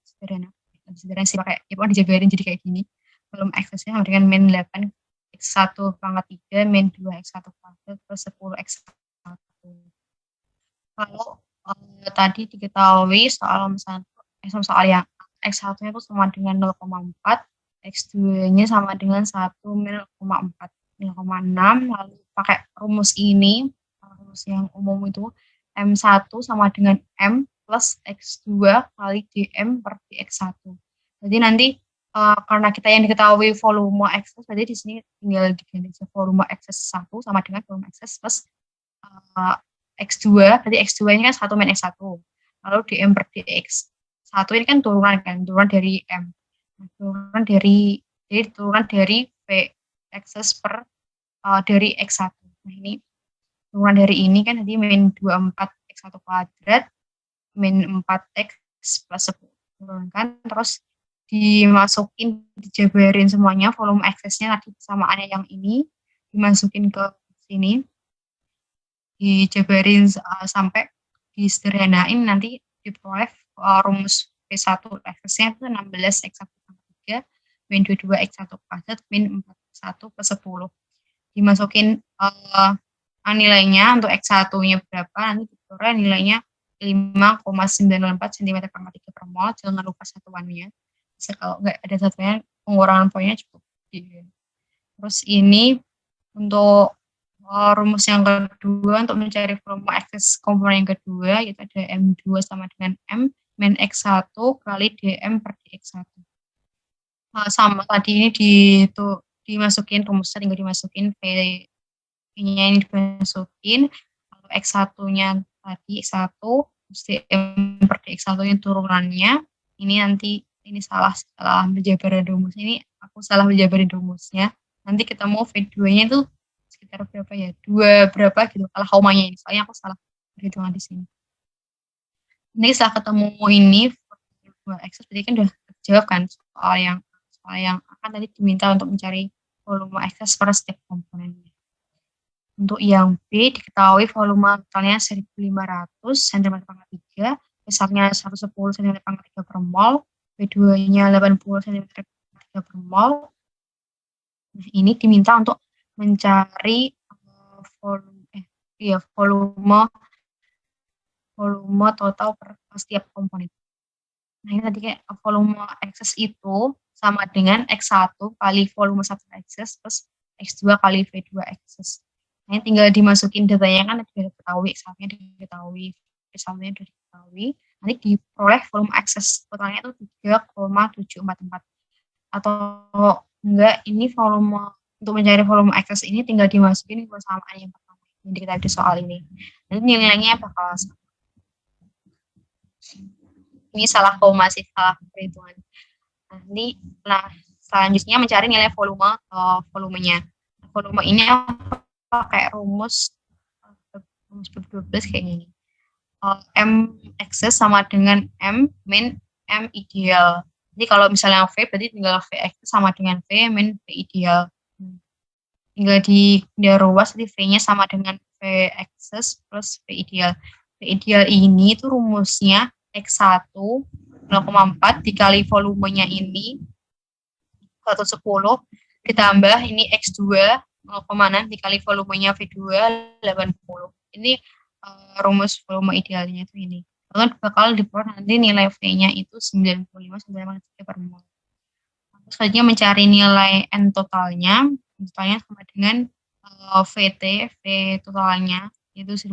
sederhana. Sederhana sih pakai, ya pokoknya dijabarin jadi kayak gini. Volume eksesnya sama dengan min 8 X1 pangkat 3 min 2 X1 kuadrat plus 10 X1. Kalau tadi diketahui soal yang X1-nya itu sama dengan 0,4, X2-nya sama dengan 1 0,4, 0,6, lalu pakai rumus ini, rumus yang umum itu, M1 sama dengan M plus X2 kali DM per DX1. Jadi nanti karena kita yang diketahui volume excess, berarti di sini tinggal diganti volume excess 1 sama dengan volume excess plus X2, berarti X2-nya kan 1 min X1. Lalu DM per DX1 ini kan turunan dari M. Turunan dari V excess per dari X1. Nah, ini turunan dari ini kan nanti min 24 X1 kuadrat min 4X plus 10. Turunkan, terus dijabarin semuanya, volume excess-nya tadi persamaannya yang ini, dimasukin ke sini, dijabarin sampai disederhanain, nanti diperoleh rumus V1 excess-nya itu 16 X1 3 min 22 X1 kuadrat min 4 X1 plus 10. Dimasukin nilainya untuk X1-nya berapa, nanti diperoleh nilainya 5,904 cm per 3 per mol, jangan lupa satuannya. Bisa kalau nggak ada satuannya, pengurangan poinnya cukup. Terus ini untuk rumus yang kedua untuk mencari volume excess komponen yang kedua, yaitu ada M2 sama dengan M min X1 kali DM per DX1. Sama tadi ini dimasukin rumusnya, tinggal dimasukin V-nya ini dimasukin, kalau X1-nya tadi X1, terus DM per DX1-nya turunannya, ini nanti ini salah menjabarin rumus ini, aku salah menjabarin rumusnya. Nanti ketemu V2-nya itu sekitar berapa ya? 2 berapa gitu, kalau haumanya ini. Soalnya aku salah perhitungan di sini. Ini setelah ketemu ini, excess berarti kan udah terjawab kan soal yang akan tadi diminta untuk mencari volume excess per setiap komponennya. Untuk yang B, diketahui volume totalnya 1.500 cm pangkat 3, besarnya 110 cm pangkat 3 per mol, V2-nya 80 cm pangkat 3 per mol. Nah, ini diminta untuk mencari volume total per setiap komponen. Nah, ini tadi kayak volume excess itu sama dengan X1 kali volume 1 excess plus X2 kali V2 excess. Nah, ini tinggal dimasukin datanya kan sudah diketahui, X1-nya diketahui, V1-nya sudah diketahui. Nanti diperoleh volume excess totalnya itu 3,744. Atau enggak, ini volume untuk mencari volume excess ini tinggal dimasukin persamaan yang pertama yang diketahui di soal ini. Nanti nilainya bakal sama. Ini salah koma sih, salah perhitungan. Nah, selanjutnya mencari nilai volumenya. Volume ini pakai rumus 12 kayak gini. M excess sama dengan M min M ideal. Jadi kalau misalnya V berarti tinggal V excess sama dengan V min V ideal. tinggal dia ruas, jadi V-nya sama dengan V excess plus V ideal. V ideal ini tuh rumusnya X1 0,4 dikali volumenya ini 110 ditambah ini X2 0,6 dikali volumenya V2 80. Ini rumus volume idealnya itu ini. Lalu bakal diperoleh nanti nilai V-nya itu 95,3 per mol. Selanjutnya mencari nilai N totalnya sama dengan VT, V totalnya itu 1.500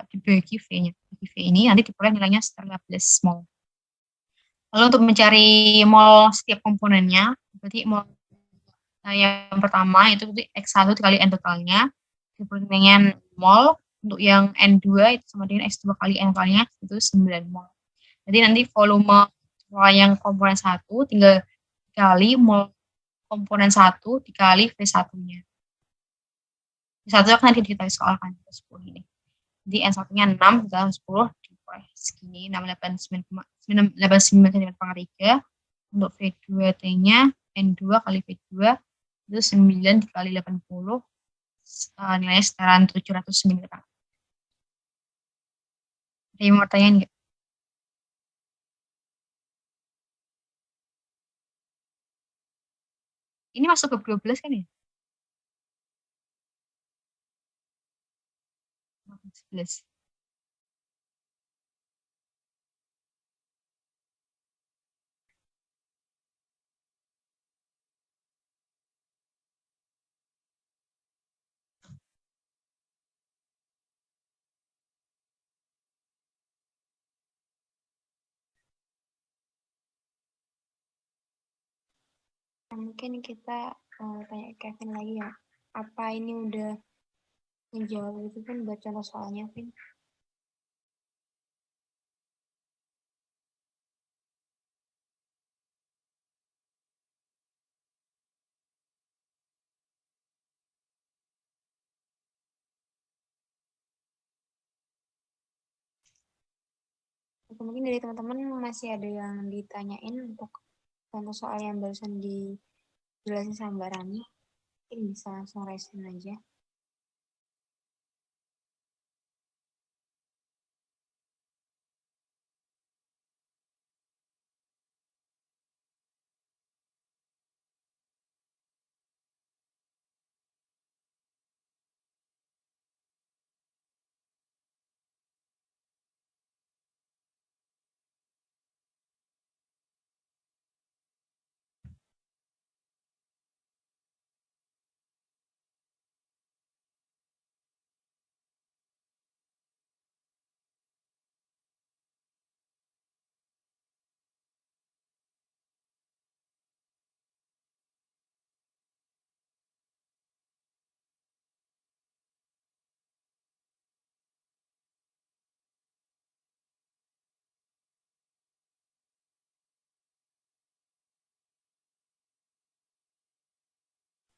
dibagi V-nya. Bagi V ini nanti diperoleh nilainya sekitar 15 mol. Lalu untuk mencari mol setiap komponennya, berarti mol yang pertama itu X1 dikali N totalnya, diperoleh mol. Untuk yang N2 itu sama dengan X2 kali N totalnya itu 9 mol. Jadi nanti volume yang komponen 1 tinggal dikali mol komponen 1 dikali V1-nya. V1 akan diketahui soal kan 10 ini. Jadi N1-nya 6 ditambah 10 diperoleh segini 689,3. Untuk V2T-nya N2 kali V2 itu 9 dikali 80 nilainya sekitaran 709. Ada yang mau pertanyaan nggak? Ini masuk ke 12 kan ya? 11. Mungkin kita tanya Kevin lagi ya. Apa ini udah menjawab itu kan buat contoh soalnya, Vin? Atau mungkin dari teman-teman masih ada yang ditanyain untuk contoh soal yang barusan dijelasin sama Mbak Rani. Mungkin bisa langsung raise aja.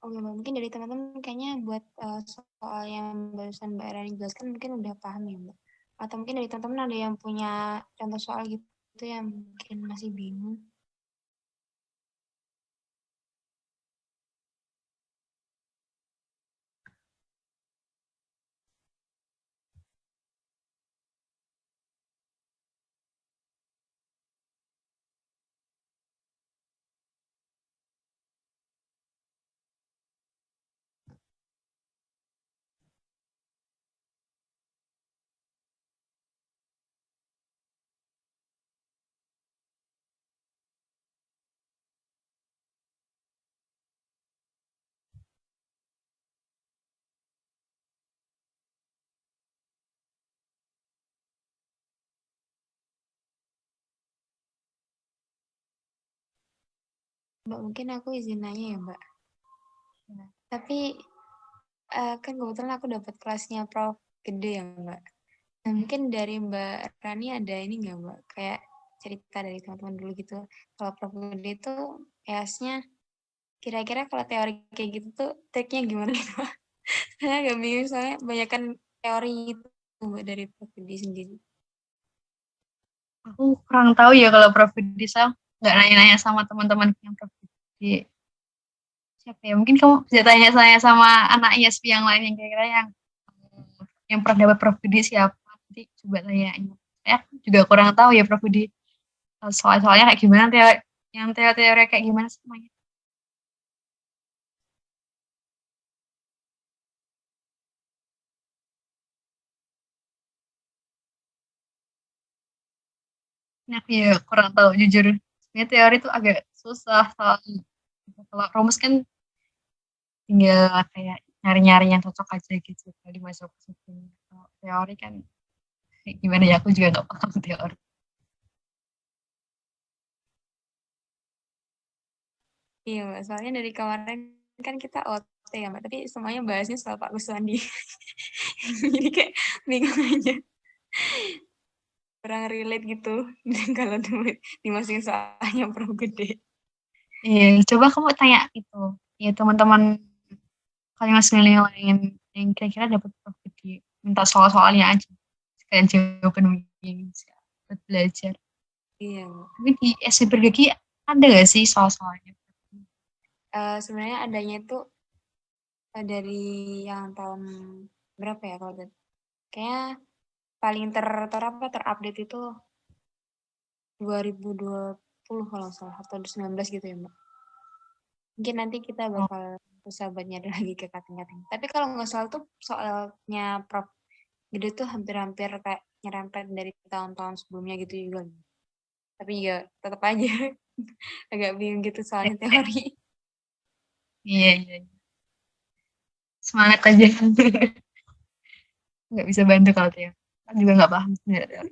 Oke, mungkin dari teman-teman kayaknya buat soal yang barusan Mbak Rani jelaskan mungkin udah paham ya, Mbak. Atau mungkin dari teman-teman ada yang punya contoh soal gitu yang mungkin masih bingung. Mbak, mungkin aku izin nanya ya, Mbak. Tapi kan kebetulan aku dapat kelasnya Prof. Gede ya, Mbak. Nah, mungkin dari Mbak Rani ada ini nggak, Mbak? Kayak cerita dari teman-teman dulu gitu. Kalau Prof. Gede itu kelasnya kira-kira kalau teori kayak gitu tuh triknya gimana gitu, Mbak? Saya agak bingung soalnya banyak kan teori itu, Mbak, dari Prof. Gede sendiri. Aku kurang tahu ya kalau Prof. Disa nggak nanya-nanya sama teman-teman yang Prof. Gede. Siapa ya? Mungkin kamu bisa tanya saya sama anak ISP yang lain yang kira-kira yang pernah dapat Prof Budi siapa? Nanti coba tanyain. Saya juga kurang tahu ya Prof Budi. Soal-soalnya kayak gimana, yang teori-teori kayak gimana semuanya. Nah, aku ya kurang tahu jujur. Sebenarnya teori itu agak susah soalnya. Kalau rumus kan tinggal kayak nyari-nyari yang cocok aja gitu kalau dimasuk ke situ. Kalau teori kan kayak gimana ya, aku juga nggak paham teori. Iya, Mbak. Soalnya dari kemarin kan kita OT ya, Mbak. Tapi semuanya bahasnya soal Pak Kuswandi. Jadi kayak bingung aja. Kurang relate gitu. Kalau dimasukin soalnya Prof Gede. Iya, coba kamu tanya itu. Ya teman-teman kalian milenial yang kira-kira dapat Prof Budi. Minta soal-soalnya aja. Sekalian jawaban mungkin bisa buat belajar. Iya, Mbak. Tapi di SMP Bergegi ada gak sih soal-soalnya? Sebenarnya adanya itu dari yang tahun berapa ya kalau kayaknya paling terupdate itu 2020 kalau nggak salah atau 2019 gitu ya Mbak. Mungkin nanti kita Oh, bakal sahabat nyari lagi ke kating-kating. Tapi kalau nggak salah tuh soalnya Prof Gede tuh hampir-hampir kayak nyerempet dari tahun-tahun sebelumnya gitu juga. Tapi ya tetap aja agak bingung gitu soalnya teori. iya, iya. Semangat aja. Nggak bisa bantu kalau dia. Kan juga nggak paham sebenarnya. Ya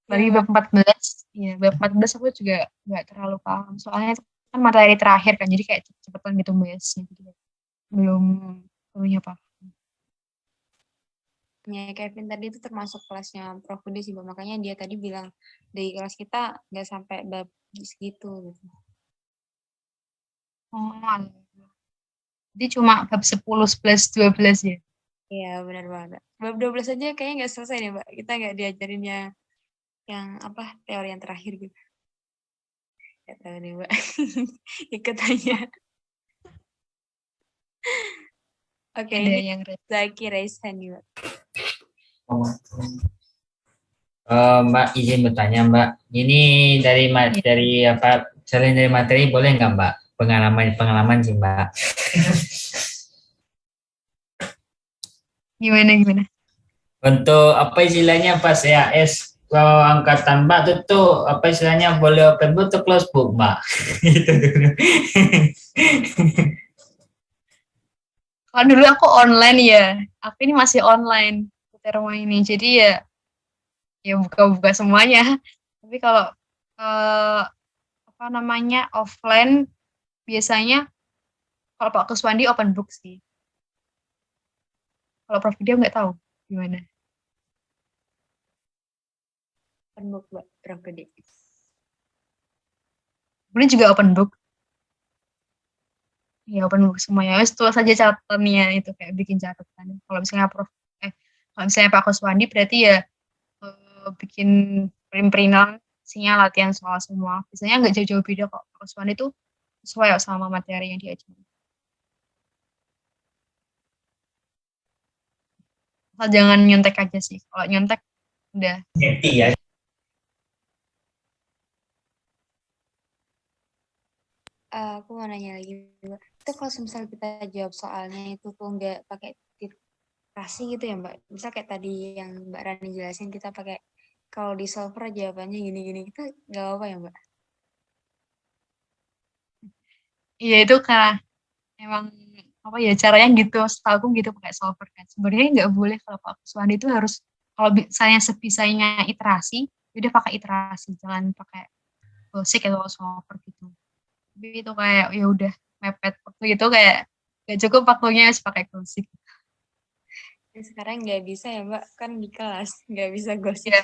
Bagi Mbak. bab 14, ya bab 14 aku juga nggak terlalu paham. Soalnya itu kan materi terakhir kan, jadi kayak cepetan gitu bahasnya. Jadi belum punya paham. Ya, Kevin tadi itu termasuk kelasnya Prof Budi sih, Mbak. Makanya dia tadi bilang dari kelas kita nggak sampai bab segitu gitu. Oh, alah. Jadi cuma bab 10, 11, 12 ya. Iya, benar banget. Bab 12 aja kayaknya nggak selesai nih, Mbak. Kita nggak diajarin yang apa teori yang terakhir gitu. Nggak tahu nih, Mbak. Ikut aja. Oke, Ada ini yang Zaki raise hand nih, Mbak. Mbak izin bertanya Mbak, ini ya, dari apa selain dari materi boleh nggak Mbak pengalaman sih Mbak? gimana? Untuk apa istilahnya pas S kalau angkatan Mbak tuh apa istilahnya boleh open book atau close book Mbak? Gitu dulu. Kalau dulu aku online ya. Aku ini masih online terma ini. Jadi ya buka-buka semuanya. Tapi kalau eh, apa namanya offline biasanya kalau Pak Kuswandi open book sih. Kalau Prof Video nggak tahu gimana. Penbook, Mbak. Prof Gede. Ini juga open book. Ya open book semuanya. Wes tulis saja catatannya itu kayak bikin catatan. Kalau misalnya kalau misalnya Pak Kuswandi berarti ya bikin print-printan isinya latihan soal semua. Biasanya nggak jauh-jauh beda kok. Pak Kuswandi itu sesuai kok sama materi yang diajarin. Asal jangan nyontek aja sih. Kalau nyontek udah. Ngerti ya. Aku mau nanya lagi, Mbak. Itu kalau misalnya kita jawab soalnya itu tuh nggak pakai titrasi gitu ya, Mbak. Misal kayak tadi yang Mbak Rani jelasin, kita pakai kalau di solver jawabannya gini-gini, kita nggak apa-apa ya, Mbak? Iya itu karena emang apa ya caranya gitu. Setahu aku gitu pakai solver kan. Sebenarnya nggak boleh kalau Pak Kuswandi itu harus kalau misalnya sebisanya iterasi, ya udah pakai iterasi, jangan pakai gosik atau solver gitu. Tapi itu kayak ya udah mepet waktu itu kayak gak cukup waktunya harus pakai gosik. Tapi sekarang nggak bisa ya, Mbak. Kan di kelas, nggak bisa gosip. Ya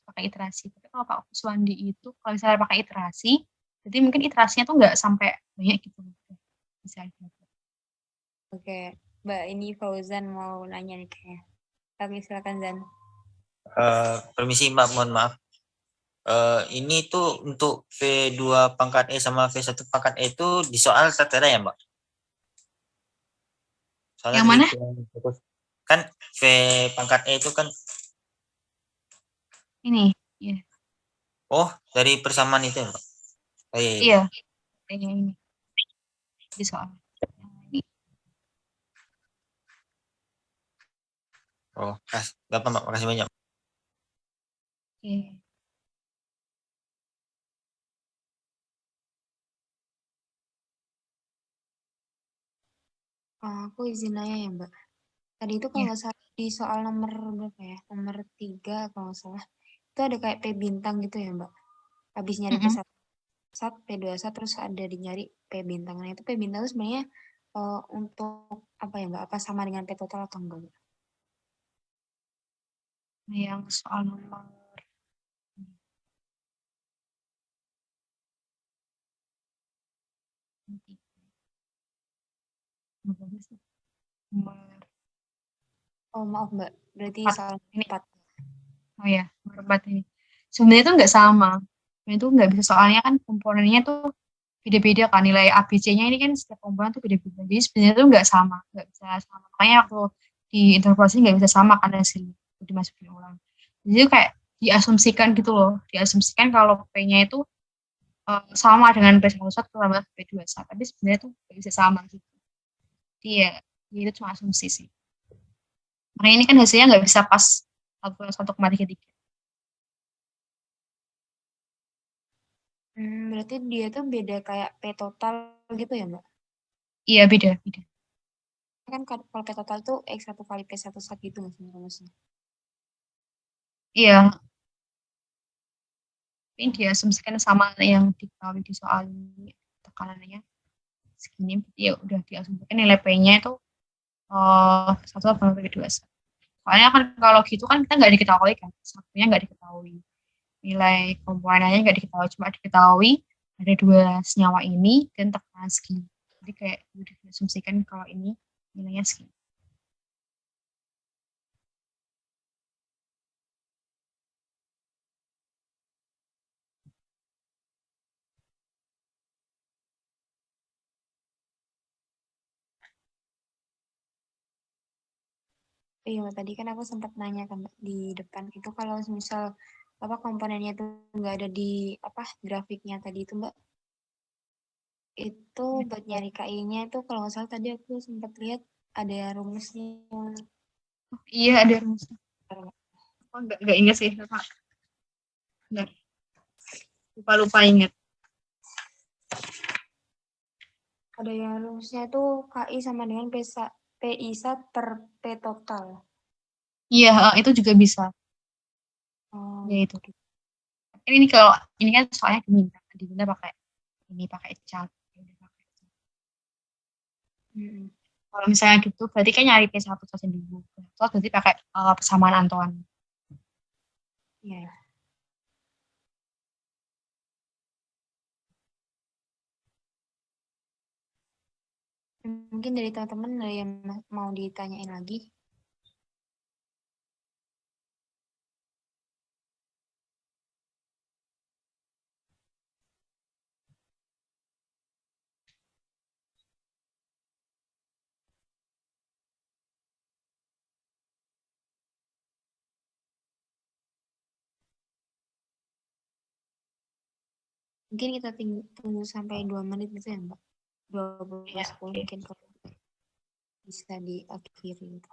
pakai iterasi. Tapi kalau Pak Kuswandi itu kalau misalnya pakai iterasi, jadi mungkin iterasinya tuh nggak sampai banyak gitu. Bisa aja. Oke, Mbak, ini Fauzan mau nanya nih kayaknya. Kami silakan Zan. Permisi Mbak, mohon maaf. Ini tuh untuk V2 pangkat E sama V1 pangkat E itu di soal tertera ya, Mbak? Soalnya Yang tadi mana? kan V pangkat E itu kan, Ini. Iya. oh dari persamaan itu ya, Mbak? Oh, iya, iya. Iya. Ini. Di soal. Ini. Oh, gampang, Mbak. Makasih banyak. Oke. Aku izin nanya ya, Mbak. Tadi itu kalau Iya. nggak salah di soal nomor berapa ya? Nomor 3 kalau nggak salah. Itu ada kayak P bintang gitu ya, Mbak. Habis nyari Mm-mm. P1, P2, terus ada di nyari P bintang. Nah, itu P bintang itu sebenarnya untuk apa ya, Mbak? Apa sama dengan P total atau enggak, Mbak? Yang soal nomor nomor Oh, maaf, Mbak. Berarti 4. soal Ini. 4. Oh ya, nomor 4 ini. Sebenarnya itu nggak sama. Sebenarnya itu nggak bisa, soalnya kan komponennya tuh beda-beda kan, nilai ABC-nya ini kan setiap komponen tuh beda-beda. Jadi sebenarnya itu nggak sama, nggak bisa sama. Makanya waktu di interpolasi nggak bisa sama kan hasilnya dimasukin ulang. Jadi itu kayak diasumsikan gitu loh, diasumsikan kalau P-nya itu sama dengan P11 tambah P21, tapi sebenarnya tuh nggak bisa sama gitu. Jadi ya, itu cuma asumsi sih. Makanya ini kan hasilnya nggak bisa pas 1,33. Berarti dia tuh beda kayak P total gitu ya, Mbak? Iya, beda, beda. Kan kalau P total tuh X1 kali P1 gitu nggak sih rumusnya? Iya, ini diasumsikan sama yang diketahui di soal ini, tekanannya segini, ya udah diasumsikan nilai P-nya itu 1,2. Soalnya kan kalau gitu kan kita nggak diketahui kan, satunya nggak diketahui, nilai komponennya nggak diketahui, cuma diketahui ada dua senyawa ini dan tekanan segini. Jadi kayak udah diasumsikan kalau ini nilainya segini. Iya, Mbak, tadi kan aku sempat nanya kan Mbak, di depan itu kalau misal apa komponennya itu nggak ada di apa grafiknya tadi itu Mbak, itu buat nyari KI-nya itu kalau nggak salah tadi aku sempat lihat ada rumusnya. Oh, iya, ada rumusnya. Oh, nggak ingat sih, lupa. Nggak, lupa ingat. Ada yang rumusnya itu KI sama dengan PI per P total. Iya, itu juga bisa. Oh, Ya itu. gitu. Ini kalau ini kan soalnya diminta pakai ini, pakai cat. Ya udah pakai cat. Mm-mm. Kalau misalnya gitu berarti kan nyari P1 saja dulu. Terus berarti pakai persamaan Antoine. Iya. Mungkin dari teman-teman ada yang mau ditanyain lagi. Mungkin kita tunggu sampai 2 menit gitu ya Mbak. 20 Ya, 10 oke. mungkin kalau bisa diakhiri gitu.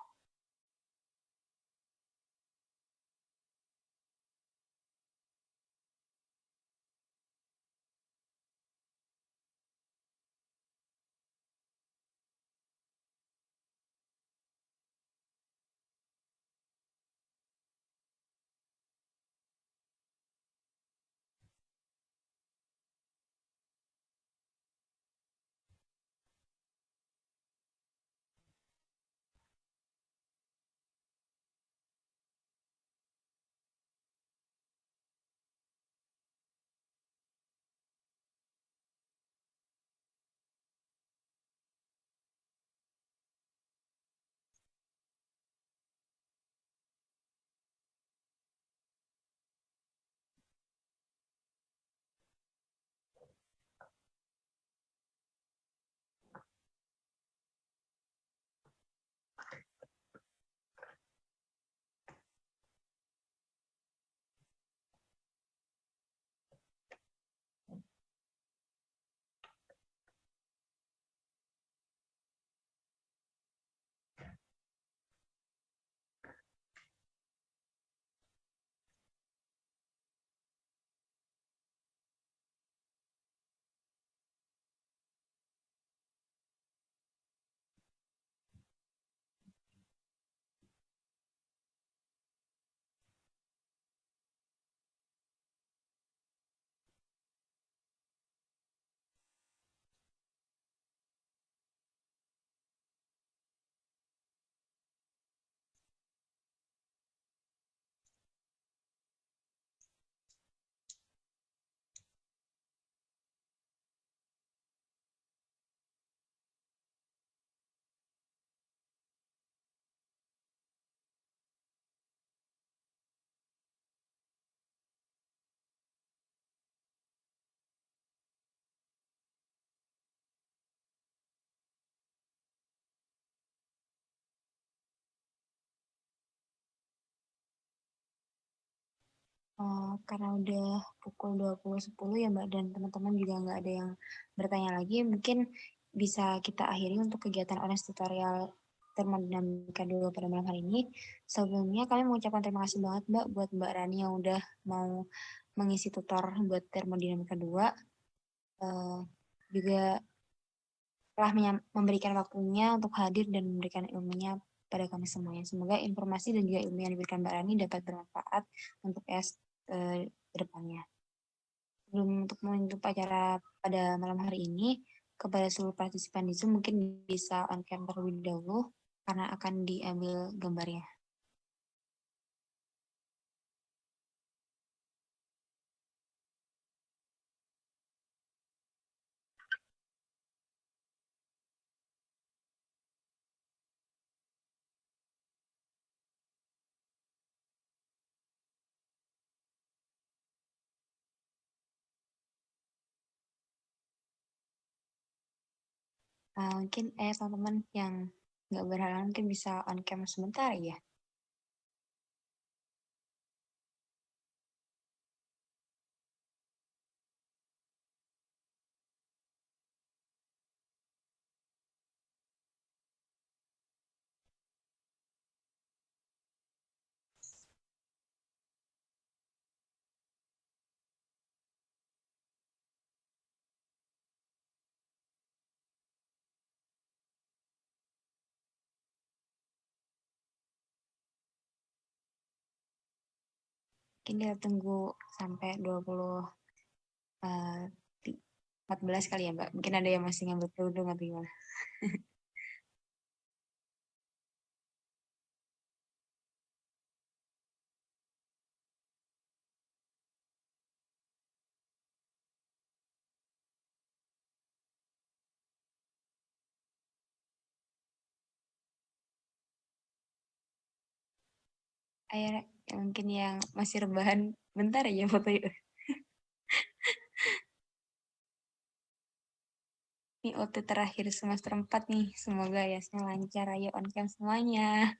Karena udah pukul 20.10 ya Mbak, dan teman-teman juga nggak ada yang bertanya lagi, mungkin bisa kita akhiri untuk kegiatan ONES tutorial termodinamika 2 pada malam hari ini. Sebelumnya kami mengucapkan terima kasih banget Mbak buat Mbak Rani yang udah mau mengisi tutor buat termodinamika 2. Juga telah memberikan waktunya untuk hadir dan memberikan ilmunya pada kami semuanya. Semoga informasi dan juga ilmu yang diberikan Mbak Rani dapat bermanfaat untuk ke depannya. Sebelum untuk menutup acara pada malam hari ini, kepada seluruh partisipan di Zoom mungkin bisa on cam terlebih dahulu karena akan diambil gambarnya. Mungkin teman-teman yang nggak berhalangan mungkin bisa on cam sebentar ya. Mungkin kita tunggu sampai 14 kali ya Mbak. Mungkin ada yang masih ngambil kerudung atau gimana. Ayo, mungkin yang masih rebahan bentar aja foto yuk. Ini OT terakhir semester 4 nih. Semoga ya lancar. Ayo on cam semuanya.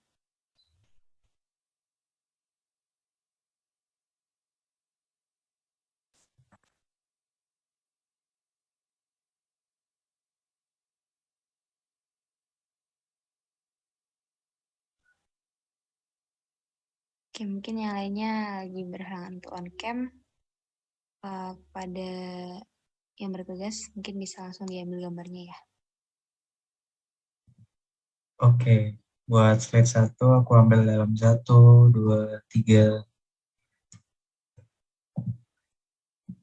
Oke, mungkin yang lainnya lagi berhalangan untuk on cam. Pada yang bertugas mungkin bisa langsung diambil gambarnya ya. Oke, buat slide 1 aku ambil dalam 1, 2, 3.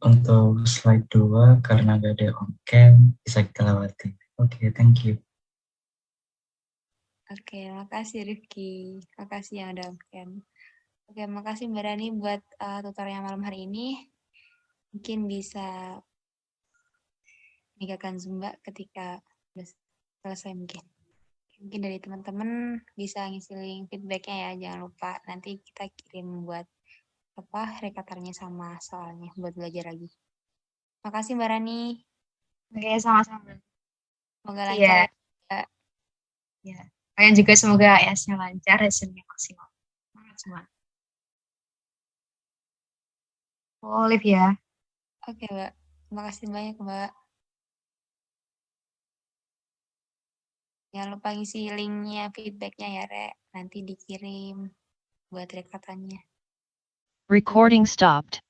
Untuk slide 2 karena gak ada on cam bisa kita lewati. Oke, thank you. Oke, makasih Rifki. Makasih yang udah on cam. Oke, makasih Mbak Rani buat tutorial malam hari ini. Mungkin bisa meninggalkan Zoom Mbak ketika udah selesai mungkin. Mungkin dari teman-teman bisa ngisi link feedbacknya ya. Jangan lupa nanti kita kirim buat rekatarnya sama soalnya buat belajar lagi. Makasih Mbak Rani. Oke, sama-sama. Semoga Iya. lancar ya. Ya. Kalian juga semoga AS-nya lancar, hasilnya maksimal. Semangat semua. Oh, live ya. Oke Mbak. Terima kasih banyak Mbak. Jangan lupa ngisi linknya feedbacknya ya Rek. Nanti dikirim buat rekatannya. Recording stopped.